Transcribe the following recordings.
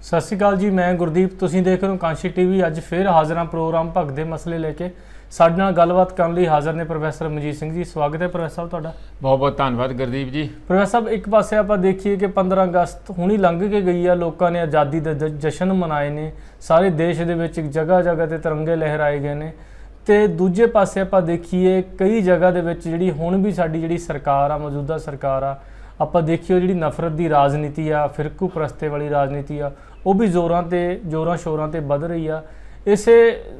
ਸਤਿ ਸ਼੍ਰੀ ਅਕਾਲ ਜੀ। ਮੈਂ ਗੁਰਦੀਪ, ਤੁਸੀਂ ਦੇਖ ਰਹੇ ਹੋ ਕਾਂਸ਼ੀ ਟੀਵੀ। ਅੱਜ ਫਿਰ ਹਾਜ਼ਰ ਹਾਂ ਪ੍ਰੋਗਰਾਮ ਭਗਤ ਦੇ ਮਸਲੇ ਲੈ ਕੇ। ਸਾਡੇ ਨਾਲ ਗੱਲਬਾਤ ਕਰਨ ਲਈ ਹਾਜ਼ਰ ਨੇ ਪ੍ਰੋਫੈਸਰ ਮਨਜੀਤ ਸਿੰਘ ਜੀ। ਸਵਾਗਤ ਹੈ ਪ੍ਰੋਫੈਸਰ ਸਾਹਿਬ ਤੁਹਾਡਾ। ਬਹੁਤ ਬਹੁਤ ਧੰਨਵਾਦ ਗੁਰਦੀਪ ਜੀ। ਪ੍ਰੋਫੈਸਰ ਸਾਹਿਬ, ਇੱਕ ਪਾਸੇ ਆਪਾਂ ਦੇਖੀਏ ਕਿ 15 ਅਗਸਤ ਹੁਣੀ ਲੰਘ ਕੇ ਗਈ ਆ, ਲੋਕਾਂ ਨੇ ਆਜ਼ਾਦੀ ਦੇ ਜਸ਼ਨ ਮਨਾਏ ਨੇ, ਸਾਰੇ ਦੇਸ਼ ਦੇ ਵਿੱਚ ਜਗ੍ਹਾ ਜਗ੍ਹਾ ਤੇ ਤਿਰੰਗੇ ਲਹਿਰਾਏ ਗਏ ਨੇ। ਤੇ ਦੂਜੇ ਪਾਸੇ ਆਪਾਂ ਦੇਖੀਏ ਕਈ ਜਗ੍ਹਾ ਦੇ ਵਿੱਚ ਜਿਹੜੀ ਹੁਣ ਵੀ ਸਾਡੀ ਜਿਹੜੀ ਸਰਕਾਰ ਆ, ਮੌਜੂਦਾ ਸਰਕਾਰ ਆ, ਆਪਾਂ ਦੇਖੀਏ ਜਿਹੜੀ ਨਫ਼ਰਤ ਦੀ ਰਾਜਨੀਤੀ ਆ, ਫਿਰਕੂ ਪ੍ਰਸਤੇ ਵਾਲੀ ਰਾਜਨੀਤੀ ਆ, ਉਹ ਵੀ ਜ਼ੋਰਾਂ ਸ਼ੋਰਾਂ ਤੇ ਵੱਧ ਰਹੀ ਆ। ਇਸੇ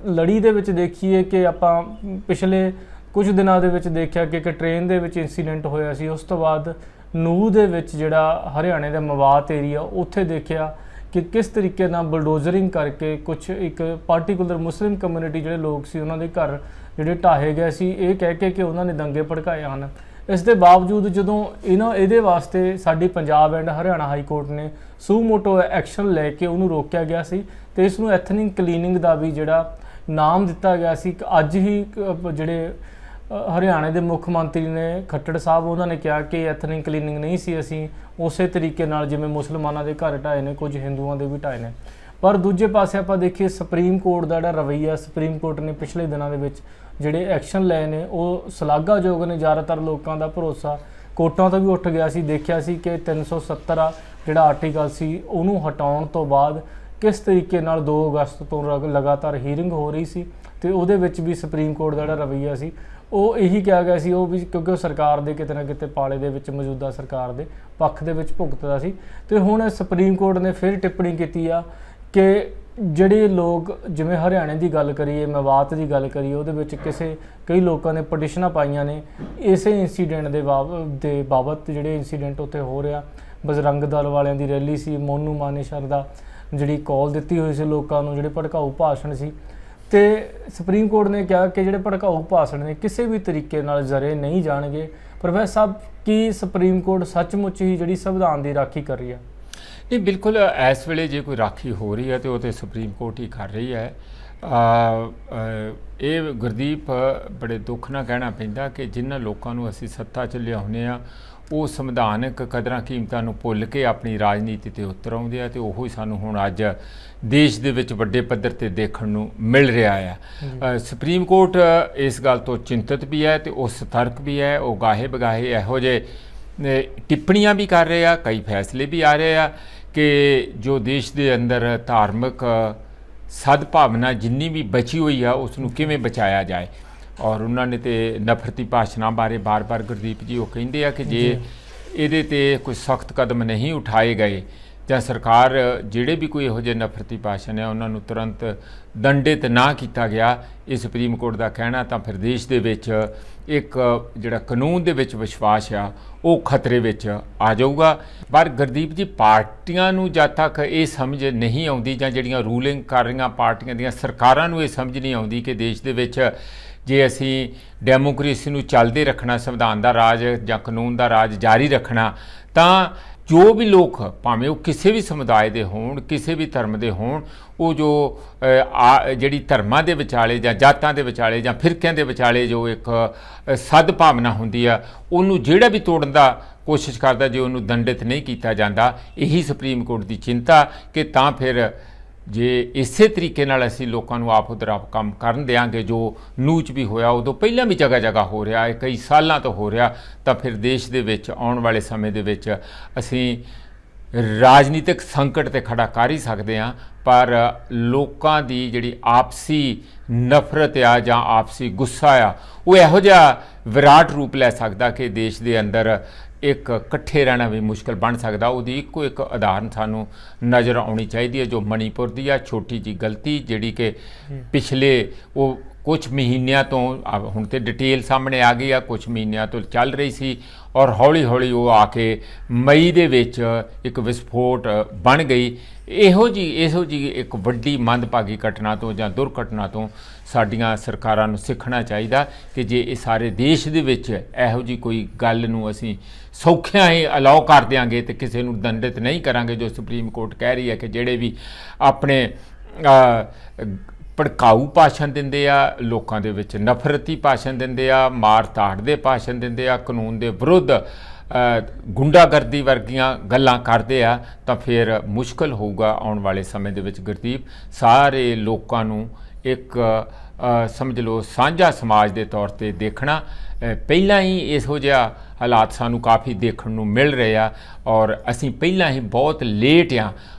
ਲੜੀ ਦੇ ਵਿੱਚ ਦੇਖੀਏ ਕਿ ਆਪਾਂ ਪਿਛਲੇ ਕੁਝ ਦਿਨਾਂ ਦੇ ਵਿੱਚ ਦੇਖਿਆ ਕਿ ਇੱਕ ਟ੍ਰੇਨ ਦੇ ਵਿੱਚ ਇੰਸੀਡੈਂਟ ਹੋਇਆ ਸੀ। ਉਸ ਤੋਂ ਬਾਅਦ ਨੂਹ ਦੇ ਵਿੱਚ ਜਿਹੜਾ ਹਰਿਆਣੇ ਦਾ ਮਵਾਤ ਏਰੀਆ, ਉੱਥੇ ਦੇਖਿਆ ਕਿ ਕਿਸ ਤਰੀਕੇ ਨਾਲ ਬਲਡੋਜ਼ਰਿੰਗ ਕਰਕੇ ਕੁਝ ਇੱਕ ਪਾਰਟੀਕੂਲਰ ਮੁਸਲਿਮ ਕਮਿਊਨਿਟੀ ਜਿਹੜੇ ਲੋਕ ਸੀ ਉਹਨਾਂ ਦੇ ਘਰ ਜਿਹੜੇ ਢਾਹੇ ਗਏ ਸੀ, ਇਹ ਕਹਿ ਕੇ ਕਿ ਉਹਨਾਂ ਨੇ ਦੰਗੇ ਭੜਕਾਏ ਹਨ। ਇਸ ਦੇ ਬਾਵਜੂਦ ਜਦੋਂ ਇਹਦੇ ਵਾਸਤੇ ਸਾਡੀ Punjab and Haryana high court ਨੇ ਸੂਮੋਟੋ ਐਕਸ਼ਨ ਲੈ ਕੇ ਉਹਨੂੰ ਰੋਕਿਆ ਗਿਆ ਸੀ ਤੇ ਇਸ ਨੂੰ ਐਥਨਿਕ ਕਲੀਨਿੰਗ ਦਾ ਵੀ ਜਿਹੜਾ ਨਾਮ ਦਿੱਤਾ ਗਿਆ ਸੀ। ਅੱਜ ਹੀ ਜਿਹੜੇ ਹਰਿਆਣੇ ਦੇ ਮੁੱਖ ਮੰਤਰੀ ਨੇ ਖੱਟੜ ਸਾਹਿਬ, ਉਹਨਾਂ ਨੇ ਕਿਹਾ ਕਿ ਐਥਨਿਕ ਕਲੀਨਿੰਗ ਨਹੀਂ ਸੀ, ਅਸੀਂ ਉਸੇ ਤਰੀਕੇ ਨਾਲ ਜਿਵੇਂ ਮੁਸਲਮਾਨਾਂ ਦੇ ਘਰ ਢਾਏ ਨੇ, ਕੁਝ ਹਿੰਦੂਆਂ ਦੇ ਵੀ ਢਾਏ ਨੇ। ਪਰ ਦੂਜੇ ਪਾਸੇ ਆਪਾਂ ਦੇਖੀਏ ਸੁਪਰੀਮ ਕੋਰਟ ਦਾ ਜਿਹੜਾ ਰਵੱਈਆ, ਸੁਪਰੀਮ ਕੋਰਟ ਨੇ ਪਿਛਲੇ ਦਿਨਾਂ ਦੇ ਵਿੱਚ ਜਿਹੜੇ ਐਕਸ਼ਨ ਲਏ ਨੇ ਉਹ ਸ਼ਲਾਘਾਯੋਗ ਨੇ। ਜ਼ਿਆਦਾਤਰ ਲੋਕਾਂ ਦਾ ਭਰੋਸਾ ਕੋਰਟਾਂ ਤੋਂ ਵੀ ਉੱਠ ਗਿਆ ਸੀ। ਦੇਖਿਆ ਸੀ ਕਿ 370 ਜਿਹੜਾ ਆਰਟੀਕਲ ਸੀ ਉਹਨੂੰ ਹਟਾਉਣ ਤੋਂ ਬਾਅਦ ਕਿਸ ਤਰੀਕੇ ਨਾਲ 2 ਅਗਸਤ ਤੋਂ ਲਗਾਤਾਰ ਹੀਅਰਿੰਗ ਹੋ ਰਹੀ ਸੀ ਤੇ ਉਹਦੇ ਵਿੱਚ ਵੀ ਸੁਪਰੀਮ ਕੋਰਟ ਦਾ ਜਿਹੜਾ ਰਵੱਈਆ ਸੀ ਉਹ ਇਹੀ ਕਿਹਾ ਗਿਆ ਸੀ, ਉਹ ਵੀ ਕਿਉਂਕਿ ਉਹ ਸਰਕਾਰ ਦੇ ਕਿਤੇ ਨਾ ਕਿਤੇ ਪਾਲੇ ਦੇ ਵਿੱਚ, ਮੌਜੂਦਾ ਸਰਕਾਰ ਦੇ ਪੱਖ ਦੇ ਵਿੱਚ ਭੁਗਤਦਾ ਸੀ। ਤੇ ਹੁਣ ਸੁਪਰੀਮ ਕੋਰਟ ਨੇ ਫਿਰ ਟਿੱਪਣੀ ਕੀਤੀ ਆ ਕਿ ਜਿਹੜੇ ਲੋਕ, ਜਿਵੇਂ ਹਰਿਆਣੇ ਦੀ ਗੱਲ ਕਰੀਏ, ਮਵਾਤ ਦੀ ਗੱਲ ਕਰੀਏ, ਉਹਦੇ ਵਿੱਚ ਕਈ ਲੋਕਾਂ ਨੇ ਪਟੀਸ਼ਨਾਂ ਪਾਈਆਂ ਨੇ ਇਸੇ ਇੰਸੀਡੈਂਟ ਦੇ ਬਾਬਤ। ਜਿਹੜੇ ਇੰਸੀਡੈਂਟ ਉੱਥੇ ਹੋ ਰਿਹਾ, ਬਜਰੰਗ ਦਲ ਵਾਲਿਆਂ ਦੀ ਰੈਲੀ ਸੀ, ਮੋਨੂ ਮਾਨੇਸ਼ਰ ਦਾ ਜਿਹੜੀ ਕਾਲ ਦਿੱਤੀ ਹੋਈ ਸੀ ਲੋਕਾਂ ਨੂੰ, ਜਿਹੜੇ ਭੜਕਾਊ ਭਾਸ਼ਣ ਸੀ, ਤੇ ਸੁਪਰੀਮ ਕੋਰਟ ਨੇ ਕਿਹਾ ਕਿ ਜਿਹੜੇ ਭੜਕਾਊ ਭਾਸ਼ਣ ਨੇ ਕਿਸੇ ਵੀ ਤਰੀਕੇ ਨਾਲ ਜ਼ਰੇ ਨਹੀਂ ਜਾਣਗੇ। ਪ੍ਰੋਫੈਸਰ ਸਾਹਿਬ, ਕੀ ਸੁਪਰੀਮ ਕੋਰਟ ਸੱਚਮੁੱਚ ਹੀ ਜਿਹੜੀ ਸੰਵਿਧਾਨ ਦੀ ਰਾਖੀ ਕਰ ਰਹੀ ਹੈ? ਨਹੀਂ, ਬਿਲਕੁਲ। ਇਸ ਵੇਲੇ ਜੇ ਕੋਈ ਰਾਖੀ ਹੋ ਰਹੀ ਹੈ ਤੇ ਉਹ ਤੇ ਸੁਪਰੀਮ ਕੋਰਟ ਹੀ ਕਰ ਰਹੀ ਹੈ। ਇਹ ਗੁਰਦੀਪ, ਬੜੇ ਦੁੱਖ ਨਾਲ ਕਹਿਣਾ ਪੈਂਦਾ ਕਿ ਜਿਨ੍ਹਾਂ ਲੋਕਾਂ ਨੂੰ ਅਸੀਂ ਸੱਤਾ 'ਚ ਲਿਆਉਂਦੇ ਹਾਂ ਉਹ ਸੰਵਿਧਾਨਕ ਕਦਰਾਂ ਕੀਮਤਾਂ ਨੂੰ ਭੁੱਲ ਕੇ ਆਪਣੀ ਰਾਜਨੀਤੀ 'ਤੇ ਉਤਰ ਆਉਂਦੇ ਆ, ਅਤੇ ਉਹੀ ਸਾਨੂੰ ਹੁਣ ਅੱਜ ਦੇਸ਼ ਦੇ ਵਿੱਚ ਵੱਡੇ ਪੱਧਰ 'ਤੇ ਦੇਖਣ ਨੂੰ ਮਿਲ ਰਿਹਾ ਆ। ਸੁਪਰੀਮ ਕੋਰਟ ਇਸ ਗੱਲ ਤੋਂ ਚਿੰਤਤ ਵੀ ਹੈ ਅਤੇ ਉਹ ਸਤਰਕ ਵੀ ਹੈ। ਉਹ ਗਾਹੇ ਬਗਾਹੇ ਇਹੋ ਜਿਹੇ ਟਿੱਪਣੀਆਂ ਵੀ ਕਰ ਰਹੇ ਆ, ਕਈ ਫੈਸਲੇ ਵੀ ਆ ਰਹੇ ਆ ਕਿ ਜੋ ਦੇਸ਼ ਦੇ ਅੰਦਰ ਧਾਰਮਿਕ ਸਦਭਾਵਨਾ ਜਿੰਨੀ ਵੀ ਬਚੀ ਹੋਈ ਆ ਉਸ ਨੂੰ ਕਿਵੇਂ ਬਚਾਇਆ ਜਾਏ। ਔਰ ਉਹਨਾਂ ਨੇ ਤੇ ਨਫ਼ਰਤੀ ਭਾਸ਼ਣਾਂ ਬਾਰੇ ਬਾਰ-ਬਾਰ ਗੁਰਦੀਪ ਜੀ ਉਹ ਕਹਿੰਦੇ ਆ ਕਿ ਜੇ ਇਹਦੇ 'ਤੇ ਕੋਈ ਸਖਤ ਕਦਮ ਨਹੀਂ ਉਠਾਏ ਗਏ ਜਾਂ ਸਰਕਾਰ ਜਿਹੜੇ ਵੀ ਕੋਈ ਇਹੋ ਜਿਹੇ ਨਫ਼ਰਤੀ ਭਾਸ਼ਣ ਹੈ ਉਹਨਾਂ ਨੂੰ ਤੁਰੰਤ ਦੰਡਿਤ ਨਾ ਕੀਤਾ ਗਿਆ, ਇਹ ਸੁਪਰੀਮ ਕੋਰਟ ਦਾ ਕਹਿਣਾ, ਤਾਂ ਫਿਰ ਦੇਸ਼ ਦੇ ਵਿੱਚ ਇੱਕ ਜਿਹੜਾ ਕਾਨੂੰਨ ਦੇ ਵਿੱਚ ਵਿਸ਼ਵਾਸ ਆ ਉਹ ਖਤਰੇ ਵਿੱਚ ਆ ਜਾਊਗਾ। ਪਰ ਗੁਰਦੀਪ ਜੀ, ਪਾਰਟੀਆਂ ਨੂੰ ਜਦ ਤੱਕ ਇਹ ਸਮਝ ਨਹੀਂ ਆਉਂਦੀ, ਜਾਂ ਜਿਹੜੀਆਂ ਰੂਲਿੰਗ ਕਰ ਰਹੀਆਂ ਪਾਰਟੀਆਂ ਦੀਆਂ ਸਰਕਾਰਾਂ ਨੂੰ ਇਹ ਸਮਝ ਨਹੀਂ ਆਉਂਦੀ ਕਿ ਦੇਸ਼ ਦੇ ਵਿੱਚ ਜੇ ਅਸੀਂ ਡੈਮੋਕ੍ਰੇਸੀ ਨੂੰ ਚੱਲਦੇ ਰੱਖਣਾ, ਸੰਵਿਧਾਨ ਦਾ ਰਾਜ ਜਾਂ ਕਾਨੂੰਨ ਦਾ ਰਾਜ ਜਾਰੀ ਰੱਖਣਾ, ਤਾਂ ਜੋ ਵੀ ਲੋਕ, ਭਾਵੇਂ ਉਹ ਕਿਸੇ ਵੀ ਸਮੁਦਾਇ ਦੇ ਹੋਣ, ਕਿਸੇ ਵੀ ਧਰਮ ਦੇ ਹੋਣ, ਉਹ ਜੋ ਜਿਹੜੀ ਧਰਮਾਂ ਦੇ ਵਿਚਾਲੇ ਜਾਂ ਜਾਤਾਂ ਦੇ ਵਿਚਾਲੇ ਜਾਂ ਫਿਰਕਿਆਂ ਦੇ ਵਿਚਾਲੇ ਜੋ ਇੱਕ ਸਦਭਾਵਨਾ ਹੁੰਦੀ ਆ, ਉਹਨੂੰ ਜਿਹੜਾ ਵੀ ਤੋੜਨ ਦਾ ਕੋਸ਼ਿਸ਼ ਕਰਦਾ, ਜੇ ਉਹਨੂੰ ਦੰਡਿਤ ਨਹੀਂ ਕੀਤਾ ਜਾਂਦਾ, ਇਹੀ ਸੁਪਰੀਮ ਕੋਰਟ ਦੀ ਚਿੰਤਾ ਕਿ ਤਾਂ ਫਿਰ ਜੇ ਇਸੇ ਤਰੀਕੇ ਨਾਲ ਅਸੀਂ ਲੋਕਾਂ ਨੂੰ ਆਪ ਉਧਰ ਆਪ ਕੰਮ ਕਰਨ ਦਿਆਂਗੇ, ਜੋ ਨੂਚ ਵੀ ਹੋਇਆ ਉਦੋਂ ਪਹਿਲਾਂ ਵੀ ਜਗ੍ਹਾ ਜਗ੍ਹਾ ਹੋ ਰਿਹਾ ਹੈ, ਕਈ ਸਾਲਾਂ ਤੋਂ ਹੋ ਰਿਹਾ, ਤਾਂ ਫਿਰ ਦੇਸ਼ ਦੇ ਵਿੱਚ ਆਉਣ ਵਾਲੇ ਸਮੇਂ ਦੇ ਵਿੱਚ ਅਸੀਂ ਰਾਜਨੀਤਿਕ ਸੰਕਟ 'ਤੇ ਖੜਾ ਕਰ ਹੀ ਸਕਦੇ ਹਾਂ। ਪਰ ਲੋਕਾਂ ਦੀ ਜਿਹੜੀ ਆਪਸੀ ਨਫ਼ਰਤ ਆ ਜਾਂ ਆਪਸੀ ਗੁੱਸਾ ਆ, ਉਹ ਇਹੋ ਜਿਹਾ ਵਿਰਾਟ ਰੂਪ ਲੈ ਸਕਦਾ ਕਿ ਦੇਸ਼ ਦੇ ਅੰਦਰ ਇੱਕ ਇਕੱਠੇ ਰਹਿਣਾ ਵੀ ਮੁਸ਼ਕਿਲ ਬਣ ਸਕਦਾ। ਉਹਦੀ ਇੱਕੋ ਇੱਕ ਉਦਾਹਰਨ ਸਾਨੂੰ ਨਜ਼ਰ ਆਉਣੀ ਚਾਹੀਦੀ ਹੈ, ਜੋ ਮਣੀਪੁਰ ਦੀ ਆ, ਛੋਟੀ ਜਿਹੀ ਗਲਤੀ ਜਿਹੜੀ ਕਿ ਪਿਛਲੇ ਉਹ ਕੁਝ ਮਹੀਨਿਆਂ ਤੋਂ, ਹੁਣ ਤੇ ਡਿਟੇਲ ਸਾਹਮਣੇ ਆ ਗਈ ਆ, ਕੁਝ ਮਹੀਨਿਆਂ ਤੋਂ ਚੱਲ ਰਹੀ ਸੀ ਔਰ ਹੌਲੀ ਹੌਲੀ ਉਹ ਆ ਕੇ ਮਈ ਦੇ ਵਿੱਚ ਇੱਕ ਵਿਸਫੋਟ ਬਣ ਗਈ। ਇਹੋ ਜਿਹੀ ਇੱਕ ਵੱਡੀ ਮੰਦਭਾਗੀ ਘਟਨਾ ਤੋਂ ਜਾਂ ਦੁਰਘਟਨਾ ਤੋਂ ਸਾਡੀਆਂ ਸਰਕਾਰਾਂ ਨੂੰ ਸਿੱਖਣਾ ਚਾਹੀਦਾ ਕਿ ਜੇ ਇਹ ਸਾਰੇ ਦੇਸ਼ ਦੇ ਵਿੱਚ ਇਹੋ ਜਿਹੀ ਕੋਈ ਗੱਲ ਨੂੰ ਅਸੀਂ ਸੌਖਿਆਂ ਹੀ ਅਲਾਓ ਕਰ ਦਿਆਂਗੇ ਤੇ ਕਿਸੇ ਨੂੰ ਦੰਡਿਤ ਨਹੀਂ ਕਰਾਂਗੇ, ਜੋ ਸੁਪਰੀਮ ਕੋਰਟ ਕਹਿ ਰਹੀ ਹੈ ਕਿ ਜਿਹੜੇ ਵੀ ਆਪਣੇ ਭੜਕਾਊ ਭਾਸ਼ਣ ਦਿੰਦੇ ਆ, ਲੋਕਾਂ ਦੇ ਵਿੱਚ ਨਫ਼ਰਤੀ ਭਾਸ਼ਣ ਦਿੰਦੇ ਆ, ਮਾਰ ਧਾੜ ਦੇ ਭਾਸ਼ਣ ਦਿੰਦੇ ਆ, ਕਾਨੂੰਨ ਦੇ ਵਿਰੁੱਧ ਗੁੰਡਾਗਰਦੀ ਵਰਗੀਆਂ ਗੱਲਾਂ ਕਰਦੇ ਆ ਤਾਂ ਫਿਰ ਮੁਸ਼ਕਲ ਹੋਊਗਾ ਆਉਣ ਵਾਲੇ ਸਮੇਂ ਦੇ ਵਿੱਚ ਗੁਰਦੀਪ ਸਾਰੇ ਲੋਕਾਂ ਨੂੰ ਇੱਕ ਸਮਝ ਲਓ ਸਾਂਝਾ ਸਮਾਜ ਦੇ ਤੌਰ ਤੇ ਦੇਖਣਾ। ਪਹਿਲਾਂ ਹੀ ਇਹੋ ਜਿਹਾ ਹਾਲਾਤ ਸਾਨੂੰ ਕਾਫੀ ਦੇਖਣ ਨੂੰ ਮਿਲ ਰਹੇ ਆ ਔਰ ਅਸੀਂ ਪਹਿਲਾਂ ਹੀ ਬਹੁਤ ਲੇਟ ਆ।